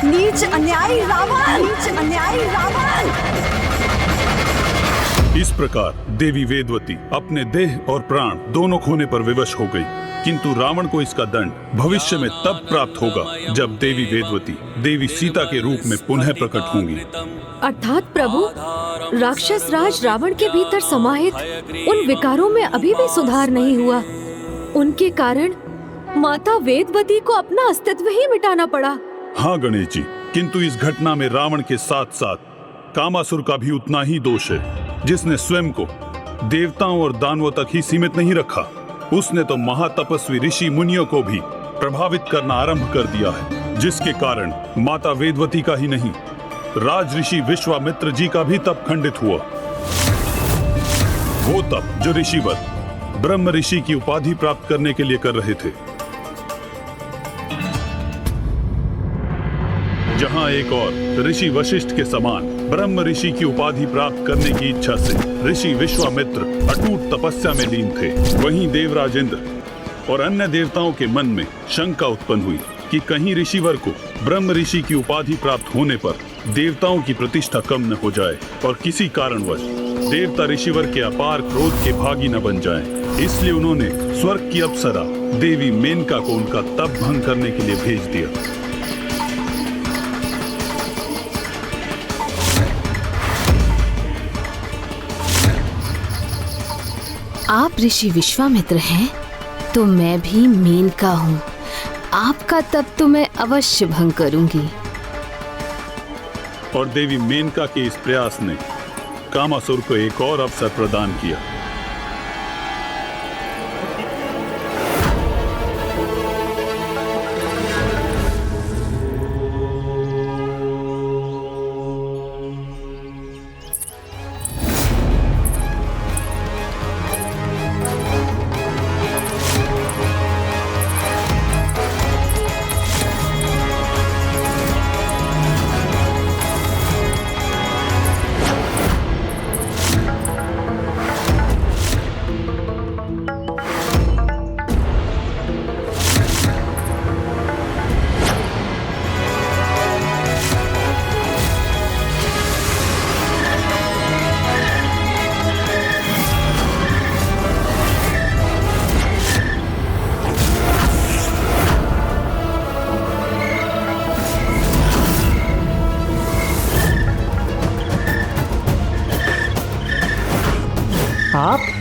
नीच अन्यायी रावण! नीच अन्यायी रावण! इस प्रकार देवी वेदवती अपने देह और प्राण दोनों खोने पर विवश हो गई, किंतु रावण को इसका दंड भविष्य में तब प्राप्त होगा जब देवी वेदवती देवी सीता के रूप में पुनः प्रकट होंगी। अर्थात प्रभु, राक्षस राज रावण के भीतर समाहित उन विकारों में अभी भी सुधार नहीं हुआ। उनके कारण माता वेदवती को अपना अस्तित्व ही मिटाना पड़ा। हाँ गणेश जी, किंतु इस घटना में रावण के साथ साथ कामासुर का भी उतना ही दोष है, जिसने स्वयं को देवताओं और दानवों तक ही सीमित नहीं रखा। उसने तो महातपस्वी ऋषि मुनियों को भी प्रभावित करना आरंभ कर दिया है, जिसके कारण माता वेदवती का ही नहीं, राज ऋषि विश्वामित्र जी का भी तप खंडित हुआ। वो तप जो ऋषिवर ब्रह्म ऋषि की उपाधि प्राप्त करने के लिए कर रहे थे। जहां एक और ऋषि वशिष्ठ के समान ब्रह्म ऋषि की उपाधि प्राप्त करने की इच्छा से ऋषि विश्वामित्र अटूट तपस्या में लीन थे, वहीं देवराज इंद्र और अन्य देवताओं के मन में शंका उत्पन्न हुई कि कहीं ऋषिवर को ब्रह्म ऋषि की उपाधि प्राप्त होने पर देवताओं की प्रतिष्ठा कम न हो जाए और किसी कारणवश देवता ऋषिवर के अपार क्रोध के भागी न बन जाएं। इसलिए उन्होंने स्वर्ग की अप्सरा देवी मेनका को उनका तप भंग करने के लिए भेज दिया। आप ऋषि विश्वामित्र हैं, तो मैं भी मेनका हूँ। आपका तप तो मैं अवश्य भंग करूंगी। और देवी मेनका के इस प्रयास ने कामासुर को एक और अवसर प्रदान किया।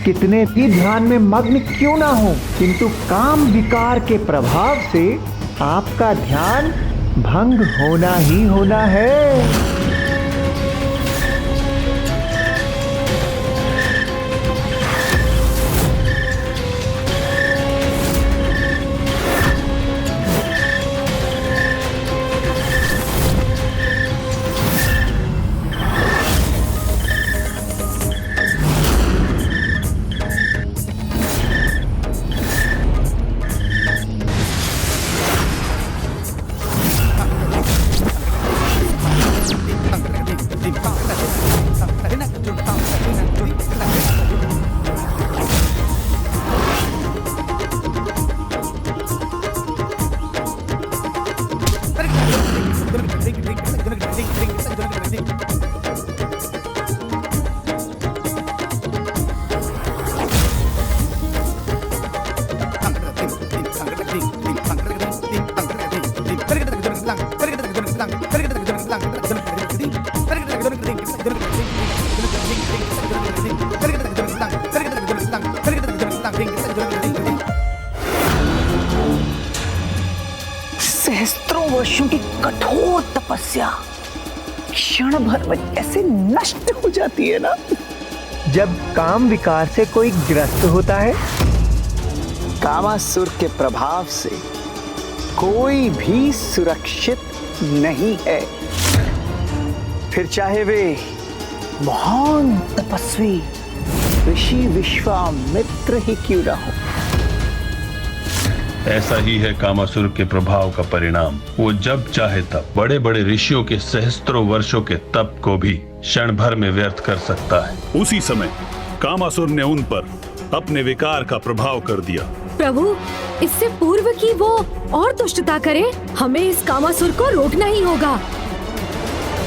कितने भी ध्यान में मग्न क्यों ना हो, किंतु काम विकार के प्रभाव से आपका ध्यान भंग होना ही होना है। सहस्त्रों वर्षों की कठोर तपस्या क्षण भर में ऐसे नष्ट हो जाती है ना। जब काम विकार से कोई ग्रस्त होता है, कामासुर के प्रभाव से कोई भी सुरक्षित नहीं है, फिर चाहे वे महान तपस्वी ऋषि विश्वामित्र ही क्यों ना हो। ऐसा ही है कामासुर के प्रभाव का परिणाम। वो जब चाहे तब बड़े बड़े ऋषियों के सहस्त्रों वर्षों के तप को भी क्षण भर में व्यर्थ कर सकता है। उसी समय कामासुर ने उन पर अपने विकार का प्रभाव कर दिया। प्रभु, इससे पूर्व की वो और दुष्टता करे, हमें इस कामासुर को रोकना ही होगा।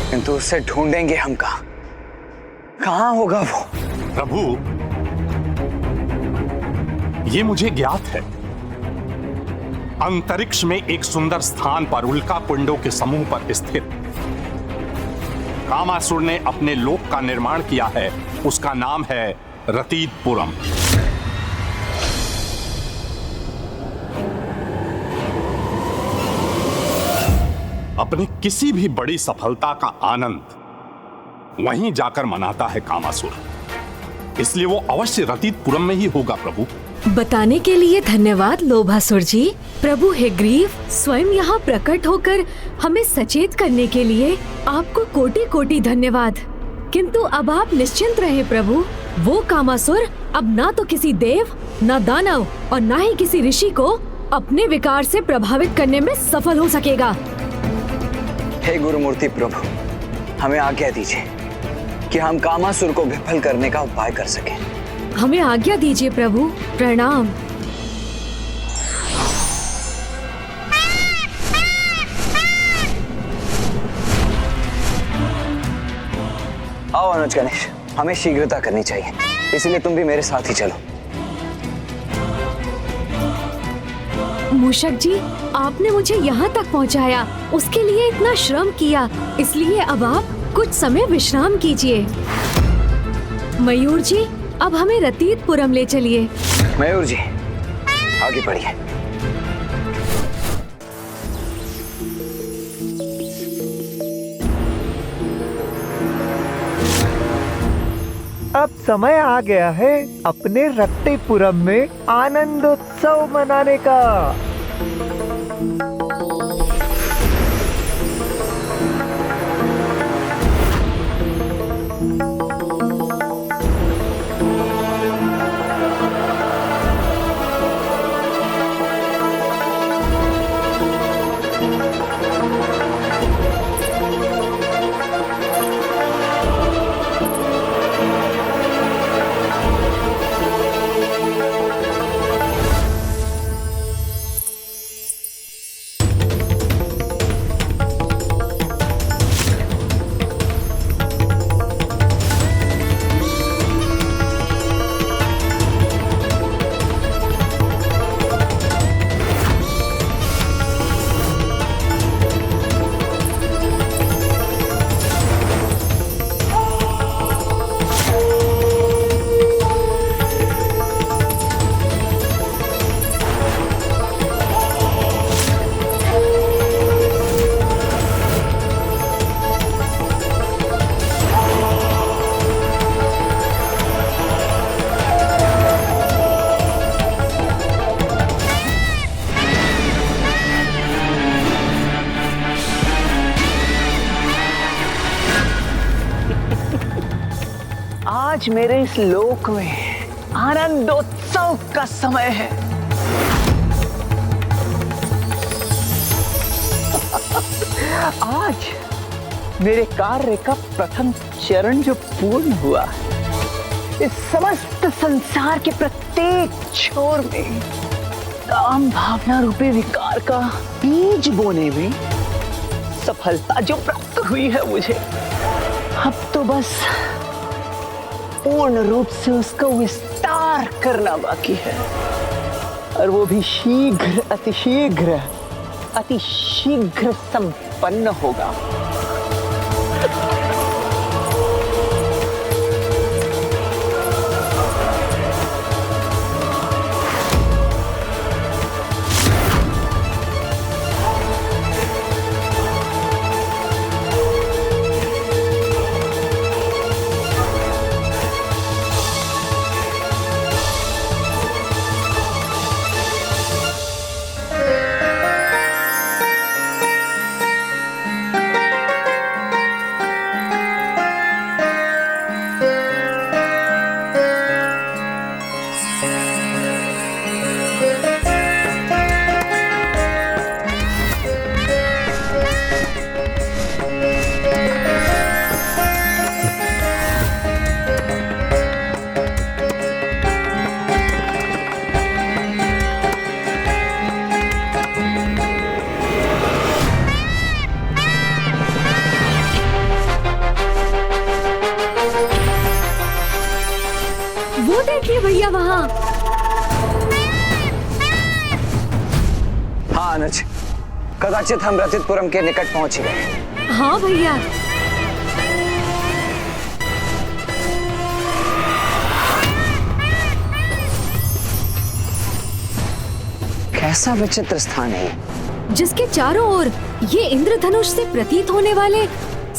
किंतु उसे ढूंढेंगे हम कहाँ होगा वो? प्रभु, ये मुझे ज्ञात है। अंतरिक्ष में एक सुंदर स्थान पर उल्का पिंडों के समूह पर स्थित कामासुर ने अपने लोक का निर्माण किया है। उसका नाम है रतीतपुरम। अपने किसी भी बड़ी सफलता का आनंद वहीं जाकर मनाता है कामासुर, इसलिए वो अवश्य रतीतपुरम में ही होगा। प्रभु, बताने के लिए धन्यवाद लोभासुर जी। प्रभु हेग्रीव स्वयं यहाँ प्रकट होकर हमें सचेत करने के लिए आपको कोटि कोटि धन्यवाद। किंतु अब आप निश्चिंत रहे प्रभु, वो कामासुर अब ना तो किसी देव, ना दानव और ना ही किसी ऋषि को अपने विकार से प्रभावित करने में सफल हो सकेगा। हे गुरुमूर्ति प्रभु, हमें आज्ञा दीजिए कि हम कामासुर को विफल करने का उपाय कर सकें। हमें आज्ञा दीजिए प्रभु। प्रणाम। आओ अनुज गणेश, हमें शीघ्रता करनी चाहिए, इसलिए तुम भी मेरे साथ ही चलो। मूषक जी, आपने मुझे यहाँ तक पहुँचाया, उसके लिए इतना श्रम किया, इसलिए अब आप कुछ समय विश्राम कीजिए। मयूर जी, अब हमें रतीतपुरम ले चलिए। मयूर जी, आगे बढ़िए। अब समय आ गया है अपने रतीतपुरम में आनंदोत्सव मनाने का। आज मेरे इस लोक में आनंदोत्सव का समय है। आज मेरे कार्य का प्रथम चरण जो पूर्ण हुआ, इस समस्त संसार के प्रत्येक छोर में काम भावना रूपी विकार का बीज बोने में सफलता जो प्राप्त हुई है मुझे, अब तो बस पूर्ण रूप से उसका विस्तार करना बाकी है, और वो भी शीघ्र अतिशीघ्र संपन्न होगा। भैया वहाँ। हाँ अनुज, कदाचित हम रथितपुरम के निकट पहुंच गए। हाँ भैया। कैसा विचित्र स्थान है, जिसके चारों ओर ये इंद्रधनुष से प्रतीत होने वाले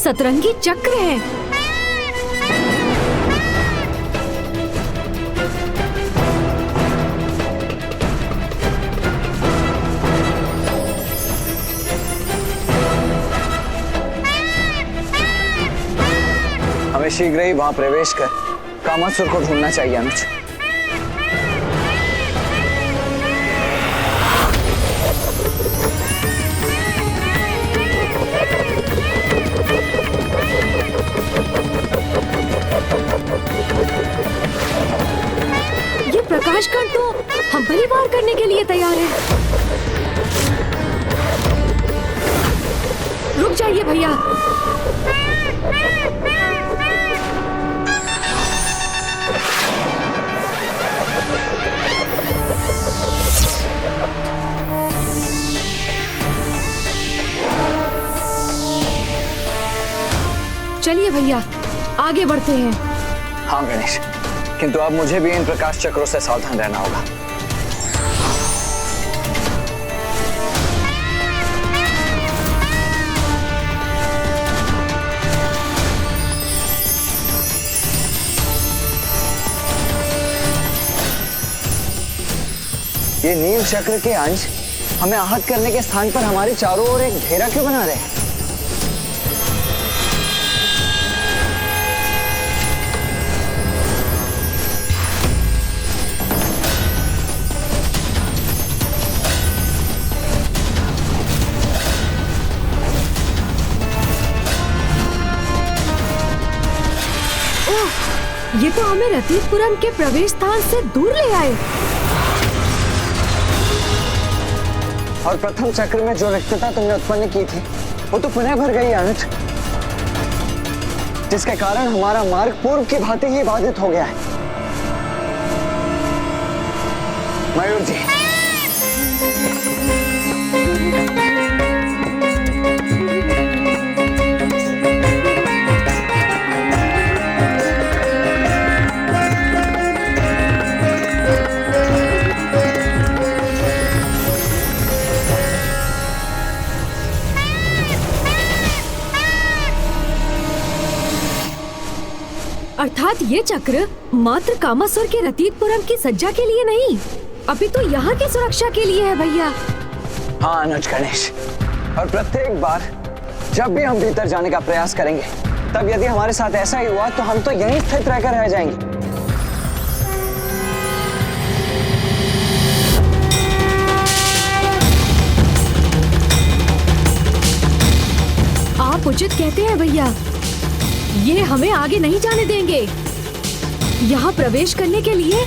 सतरंगी चक्र हैं। हमें शीघ्र ही वहां प्रवेश कर कामासुर को ढूंढना चाहिए अनुज। ये प्रकाश कण तो हम पर ही वार करने के लिए तैयार है। रुक जाइए भैया। चलिए भैया आगे बढ़ते हैं। हाँ गणेश, किंतु अब मुझे भी इन प्रकाश चक्रों से सावधान रहना होगा। ये नील चक्र के अंश हमें आहत करने के स्थान पर हमारे चारों ओर एक घेरा क्यों बना रहे हैं? ओह, ये तो हमें रतीतपुरम के प्रवेश स्थान से दूर ले आए। और प्रथम चक्र में जो रिक्तता तुमने उत्पन्न की थी, वो तो पुनः भर गई अनुज, जिसके कारण हमारा मार्ग पूर्व की भांति ही बाधित हो गया है। मयूर जी, अर्थात ये चक्र मात्र कामासुर के रतीतपुरम की सज्जा के लिए नहीं, अभी तो यहाँ की सुरक्षा के लिए है भैया। हाँ अनुज गणेश, और प्रत्येक बार जब भी हम भीतर जाने का प्रयास करेंगे, तब यदि हमारे साथ ऐसा ही हुआ तो हम तो यहीं स्थित रहकर रह जाएंगे। आप उचित कहते हैं भैया, ये हमें आगे नहीं जाने देंगे। यहाँ प्रवेश करने के लिए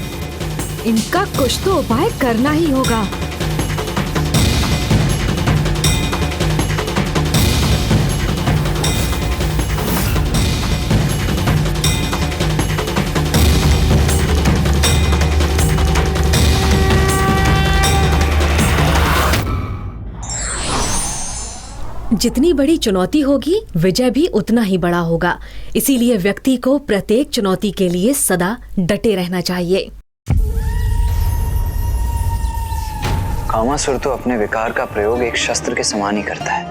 इनका कुछ तो उपाय करना ही होगा। जितनी बड़ी चुनौती होगी, विजय भी उतना ही बड़ा होगा। इसीलिए व्यक्ति को प्रत्येक चुनौती के लिए सदा डटे रहना चाहिए। कामासुर तो अपने विकार का प्रयोग एक शस्त्र के समान ही करता है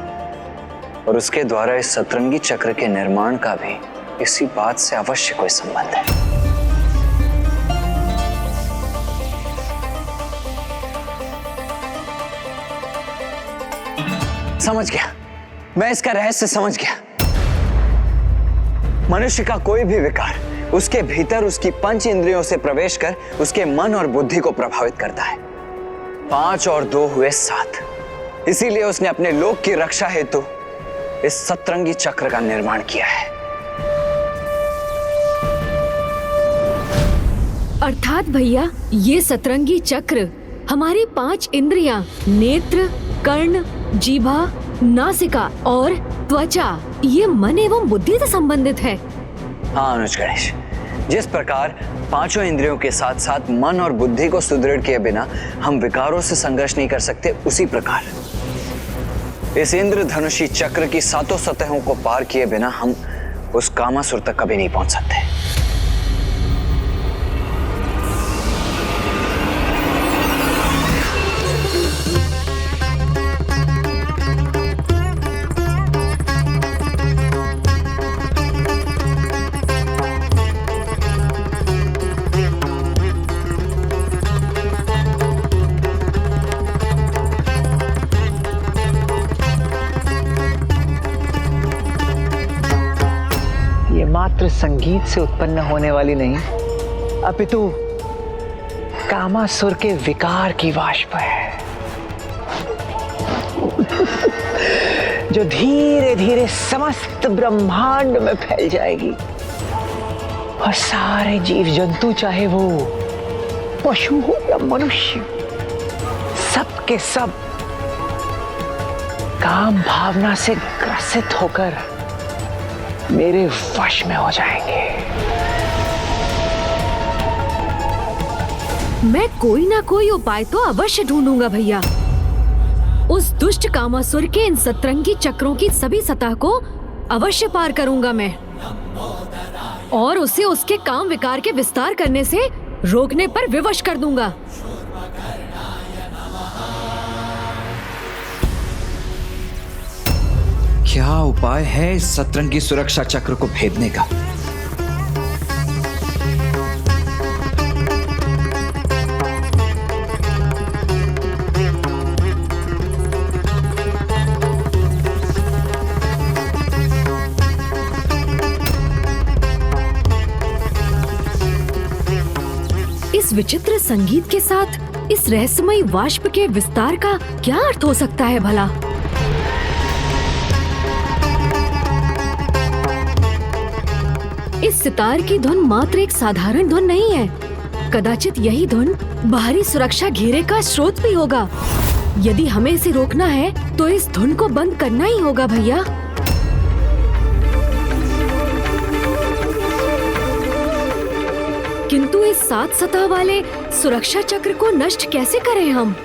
और उसके द्वारा इस सतरंगी चक्र के निर्माण का भी इसी बात से अवश्य कोई संबंध है। समझ गया, मैं इसका रहस्य समझ गया। मनुष्य का कोई भी विकार उसके भीतर उसकी पंच इंद्रियों से प्रवेश कर उसके मन और बुद्धि को प्रभावित करता है। 5 और 2 हुए 7। इसीलिए उसने अपने लोक की रक्षा हेतु इस सतरंगी चक्र का निर्माण किया है। अर्थात भैया, ये सतरंगी चक्र हमारी 5 इंद्रियां नेत्र, कर्ण, जीभा, नासिका और त्वचा, ये मन एवं बुद्धि से संबंधित है। हाँ अनुज गणेश, जिस प्रकार 5 इंद्रियों के साथ साथ मन और बुद्धि को सुदृढ़ किए बिना हम विकारों से संघर्ष नहीं कर सकते, उसी प्रकार इस इंद्रधनुषी चक्र की 7 सतहों को पार किए बिना हम उस कामासुर तक कभी नहीं पहुंच सकते। मात्र संगीत से उत्पन्न होने वाली नहीं, अपितु कामासुर के विकार की वाष्प है, जो धीरे धीरे समस्त ब्रह्मांड में फैल जाएगी और सारे जीव जंतु, चाहे वो पशु हो या मनुष्य, सब के सब काम भावना से ग्रसित होकर मेरे वश में हो जाएंगे। मैं कोई ना कोई उपाय तो अवश्य ढूंढूंगा भैया। उस दुष्ट कामासुर के इन सतरंगी चक्रों की सभी सतह को अवश्य पार करूंगा मैं, और उसे उसके काम विकार के विस्तार करने से रोकने पर विवश कर दूंगा। क्या उपाय है इस सतरंगी सुरक्षा चक्र को भेदने का? इस विचित्र संगीत के साथ इस रहस्यमयी वाष्प के विस्तार का क्या अर्थ हो सकता है भला? इस सितार की धुन मात्र एक साधारण धुन नहीं है। कदाचित यही धुन बाहरी सुरक्षा घेरे का स्रोत भी होगा। यदि हमें इसे रोकना है तो इस धुन को बंद करना ही होगा भैया। किंतु इस 7 सतह वाले सुरक्षा चक्र को नष्ट कैसे करें हम?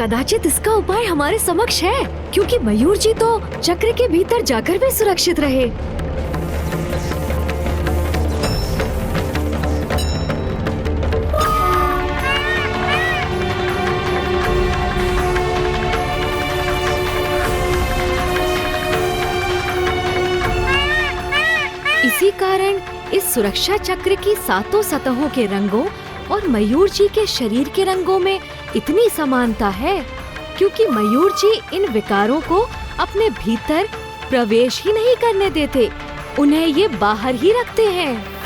कदाचित इसका उपाय हमारे समक्ष है, क्योंकि मयूर जी तो चक्र के भीतर जाकर भी सुरक्षित रहे। इस सुरक्षा चक्र की सातों सतहों के रंगों और मयूर जी के शरीर के रंगों में इतनी समानता है क्योंकि मयूर जी इन विकारों को अपने भीतर प्रवेश ही नहीं करने देते, उन्हें ये बाहर ही रखते हैं।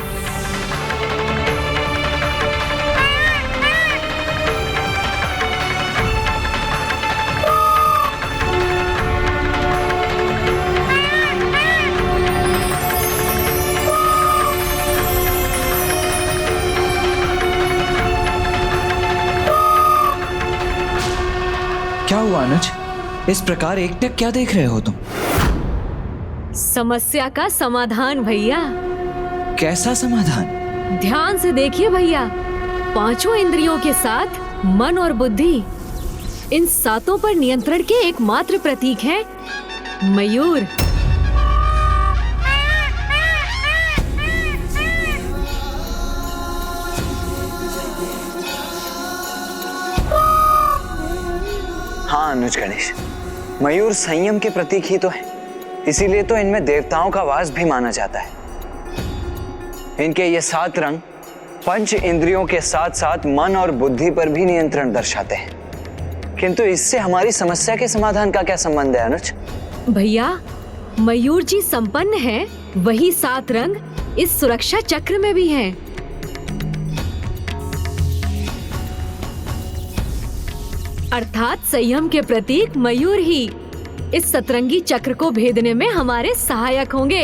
क्या हुआ अनुज? इस प्रकार एकटक क्या देख रहे हो तुम? समस्या का समाधान भैया। कैसा समाधान? ध्यान से देखिए भैया, पांचों इंद्रियों के साथ मन और बुद्धि, इन सातों पर नियंत्रण के एकमात्र प्रतीक है मयूर। हाँ अनुज गणेश, मयूर संयम के प्रतीक ही तो है, इसीलिए तो इनमें देवताओं का वास भी माना जाता है। इनके ये 7 रंग पंच इंद्रियों के साथ साथ मन और बुद्धि पर भी नियंत्रण दर्शाते हैं। किंतु इससे हमारी समस्या के समाधान का क्या संबंध है अनुज? भैया, मयूर जी संपन्न है, वही 7 रंग इस सुरक्षा चक्र में भी हैं। अर्थात संयम के प्रतीक मयूर ही इस सतरंगी चक्र को भेदने में हमारे सहायक होंगे।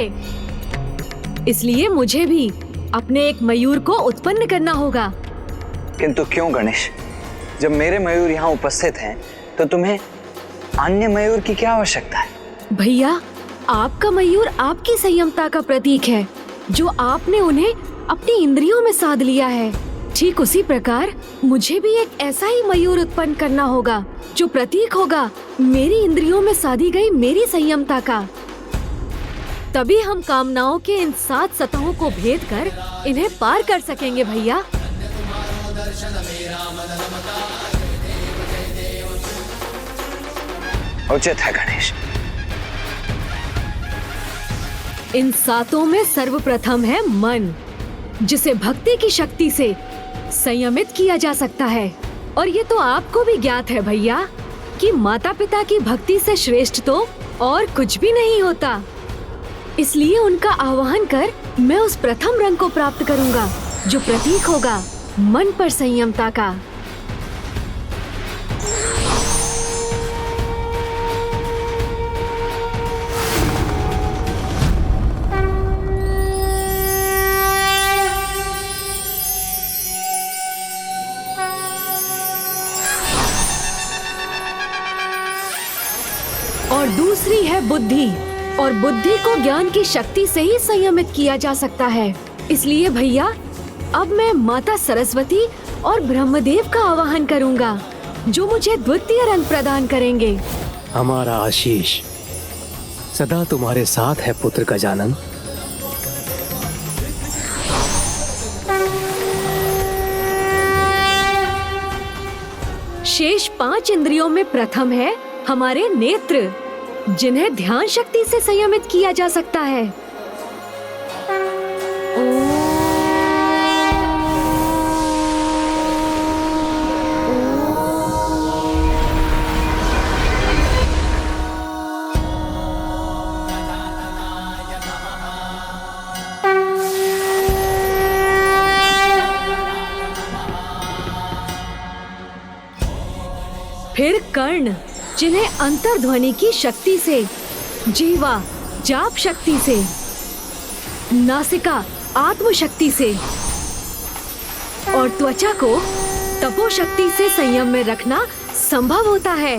इसलिए मुझे भी अपने एक मयूर को उत्पन्न करना होगा। किंतु क्यों गणेश? जब मेरे मयूर यहाँ उपस्थित हैं, तो तुम्हें अन्य मयूर की क्या आवश्यकता है? भैया, आपका मयूर आपकी संयमता का प्रतीक है, जो आपने उन्हें अपनी इंद्रियों में साध लिया है। ठीक उसी प्रकार मुझे भी एक ऐसा ही मयूर उत्पन्न करना होगा, जो प्रतीक होगा मेरी इंद्रियों में साधी गई मेरी संयमता का। तभी हम कामनाओं के इन 7 सतहों को भेद कर इन्हें पार कर सकेंगे भैया। उचित है गणेश। इन 7 में सर्वप्रथम है मन, जिसे भक्ति की शक्ति से संयमित किया जा सकता है। और ये तो आपको भी ज्ञात है भैया कि माता पिता की भक्ति से श्रेष्ठ तो और कुछ भी नहीं होता। इसलिए उनका आवाहन कर मैं उस प्रथम रंग को प्राप्त करूंगा, जो प्रतीक होगा मन पर संयमता का। और दूसरी है बुद्धि, और बुद्धि को ज्ञान की शक्ति से ही संयमित किया जा सकता है। इसलिए भैया, अब मैं माता सरस्वती और ब्रह्मदेव का आवाहन करूंगा, जो मुझे द्वितीय रंग प्रदान करेंगे। हमारा आशीष सदा तुम्हारे साथ है पुत्र गजानन। शेष 5 इंद्रियों में प्रथम है हमारे नेत्र, जिन्हें ध्यान शक्ति से संयमित किया जा सकता है। फिर कर्ण, जिन्हें अंतर्ध्वनि की शक्ति से, जीवा जाप शक्ति से, नासिका आत्म शक्ति से और त्वचा को तपो शक्ति से संयम में रखना संभव होता है।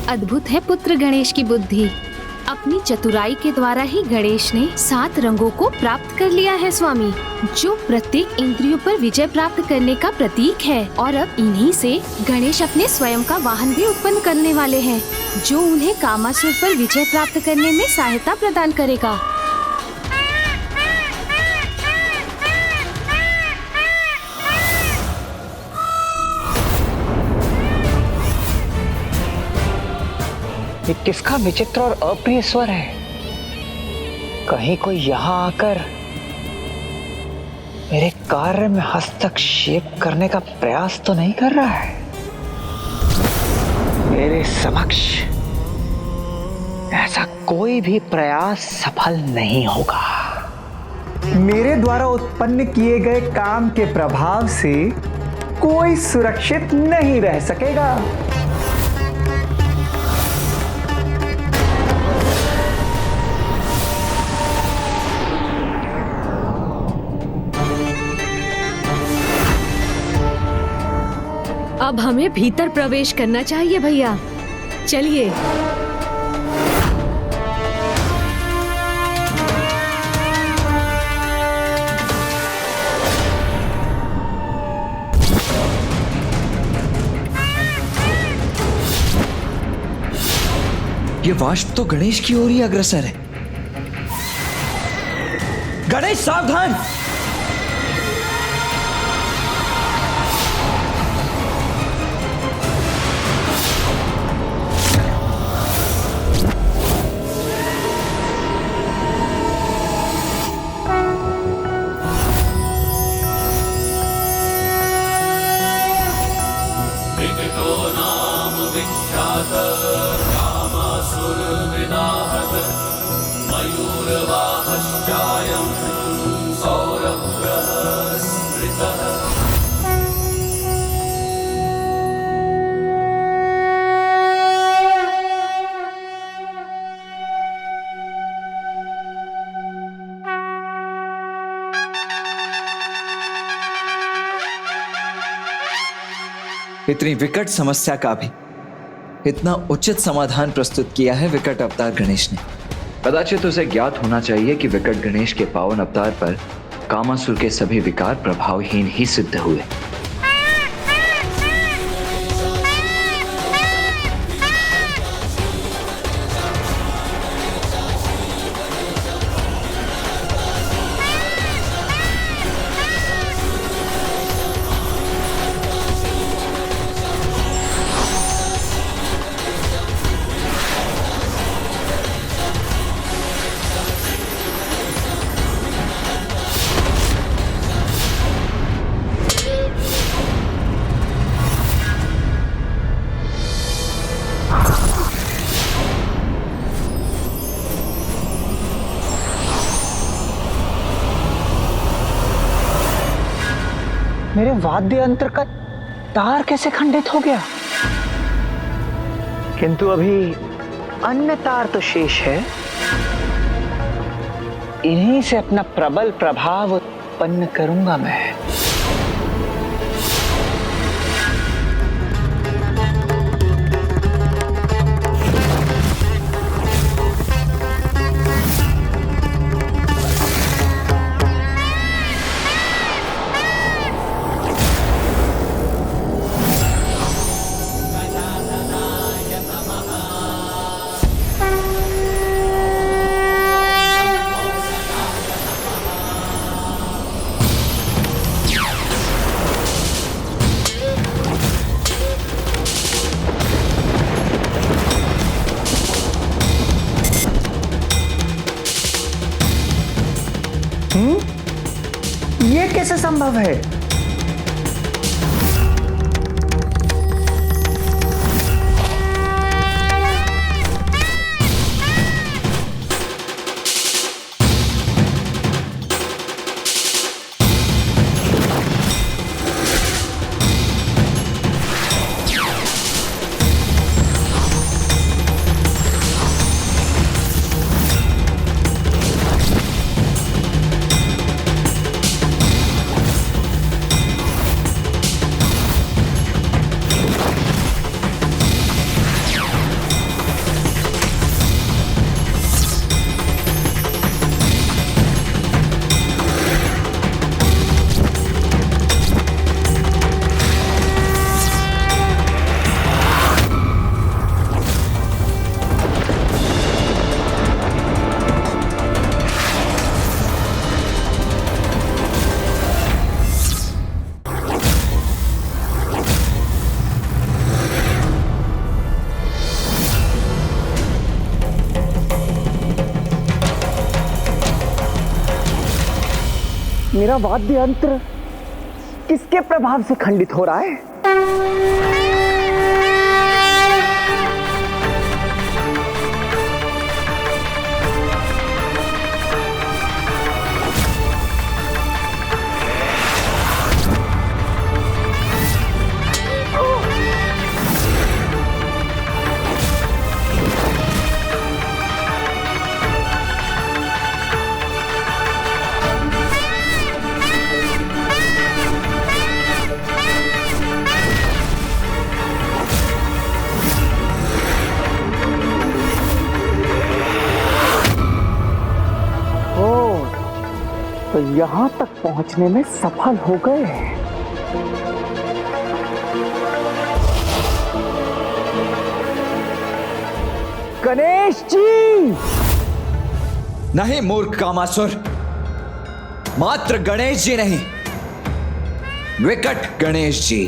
अद्भुत है पुत्र गणेश की बुद्धि। अपनी चतुराई के द्वारा ही गणेश ने 7 रंगों को प्राप्त कर लिया है स्वामी, जो प्रत्येक इंद्रियों पर विजय प्राप्त करने का प्रतीक है। और अब इन्हीं से गणेश अपने स्वयं का वाहन भी उत्पन्न करने वाले हैं, जो उन्हें कामासुर पर विजय प्राप्त करने में सहायता प्रदान करेगा। ये किसका विचित्र और अप्रिय स्वर है? कहीं कोई यहाँ आकर मेरे कार्य में हस्तक्षेप करने का प्रयास तो नहीं कर रहा है? मेरे समक्ष ऐसा कोई भी प्रयास सफल नहीं होगा। मेरे द्वारा उत्पन्न किए गए काम के प्रभाव से कोई सुरक्षित नहीं रह सकेगा। अब हमें भीतर प्रवेश करना चाहिए भैया, चलिए। ये वाष्प तो गणेश की ओर ही अग्रसर है। गणेश सावधान! इतनी विकट समस्या का भी इतना उचित समाधान प्रस्तुत किया है विकट अवतार गणेश ने। कदाचित उसे ज्ञात होना चाहिए कि विकट गणेश के पावन अवतार पर कामासुर के सभी विकार प्रभावहीन ही सिद्ध हुए। मेरे वाद्य यंत्र का तार कैसे खंडित हो गया? किंतु अभी अन्य तार तो शेष है। इन्हीं से अपना प्रबल प्रभाव उत्पन्न करूंगा मैं। ये कैसे संभव है? मेरा वाद्य यंत्र किसके प्रभाव से खंडित हो रहा है? तो यहां तक पहुंचने में सफल हो गए। गणेश जी! नहीं मूर्ख कामासुर, मात्र गणेश जी नहीं, विकट गणेश जी।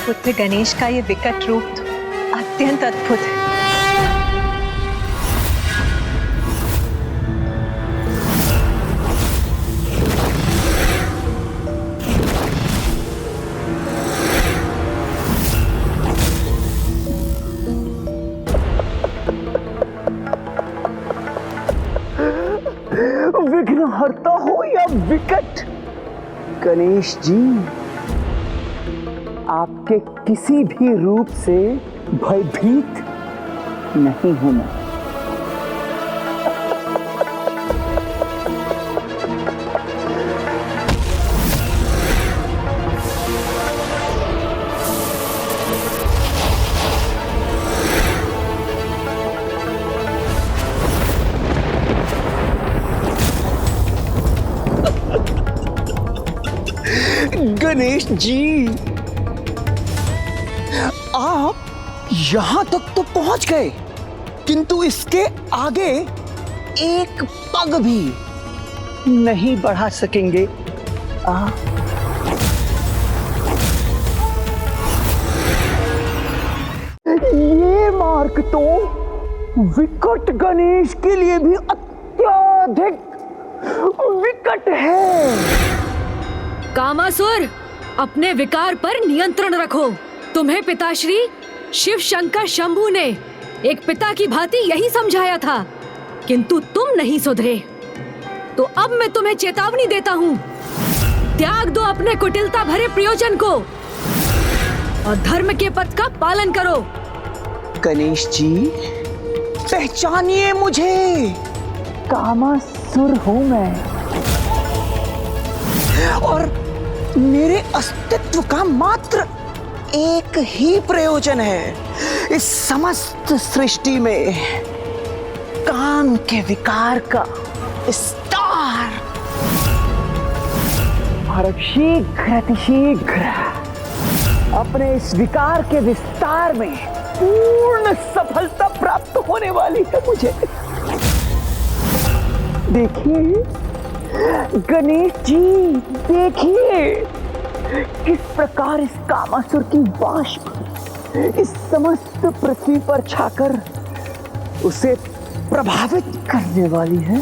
पुत्र गणेश का ये विकट रूप अत्यंत अद्भुत है। विघ्नहर्ता हो या विकट गणेश जी, आपके किसी भी रूप से भयभीत नहीं हूं मैं। गणेश जी, आप यहां तक तो पहुंच गए, किंतु इसके आगे एक पग भी नहीं बढ़ा सकेंगे। ये मार्ग तो विकट गणेश के लिए भी अत्यधिक विकट है। कामासुर, अपने विकार पर नियंत्रण रखो। तुम्हें पिताश्री शिव शंकर शंभू ने एक पिता की भांति यही समझाया था, किंतु तुम नहीं सुधरे। तो अब मैं तुम्हें चेतावनी देता हूँ, त्याग दो अपने कुटिलता भरे प्रयोजन को और धर्म के पथ का पालन करो। गणेश जी, पहचानिए मुझे, कामासुर हूँ मैं, और मेरे अस्तित्व का मात्र एक ही प्रयोजन है इस समस्त सृष्टि में, काम के विकार का विस्तार। और शीघ्र अतिशीघ्र अपने इस विकार के विस्तार में पूर्ण सफलता प्राप्त होने वाली है मुझे। देखिए गणेश जी, देखिए किस प्रकार इस कामासुर की वाष्प इस समस्त पृथ्वी पर छाकर उसे प्रभावित करने वाली है।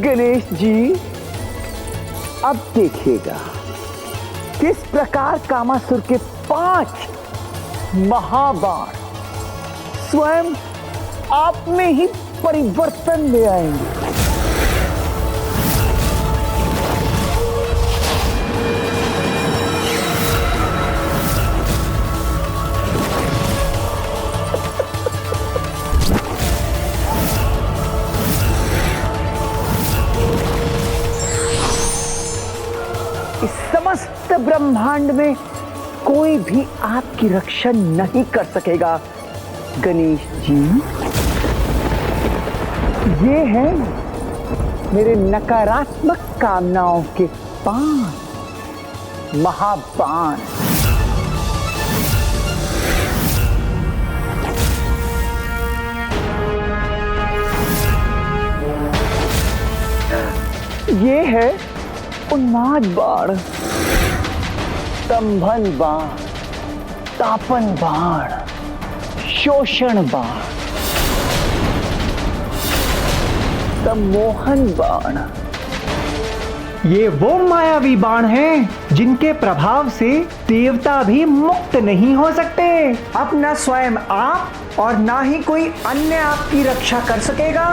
गणेश जी, अब देखिएगा किस प्रकार कामासुर के 5 महाबाण स्वयं आप में ही परिवर्तन ले आएंगे। समस्त ब्रह्मांड में कोई भी आपकी रक्षा नहीं कर सकेगा गणेश जी। ये है मेरे नकारात्मक कामनाओं के 5 महाबाण। ये है उन्माद बाण, स्तंभन बाण, तापन बाण, शोषण बाण, सम्मोहन बाण। ये वो मायावी बाण हैं जिनके प्रभाव से देवता भी मुक्त नहीं हो सकते। अब न स्वयं आप और ना ही कोई अन्य आपकी रक्षा कर सकेगा।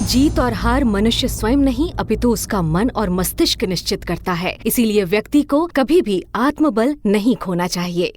जीत और हार मनुष्य स्वयं नहीं अपितु उसका मन और मस्तिष्क निश्चित करता है। इसीलिए व्यक्ति को कभी भी आत्मबल नहीं खोना चाहिए।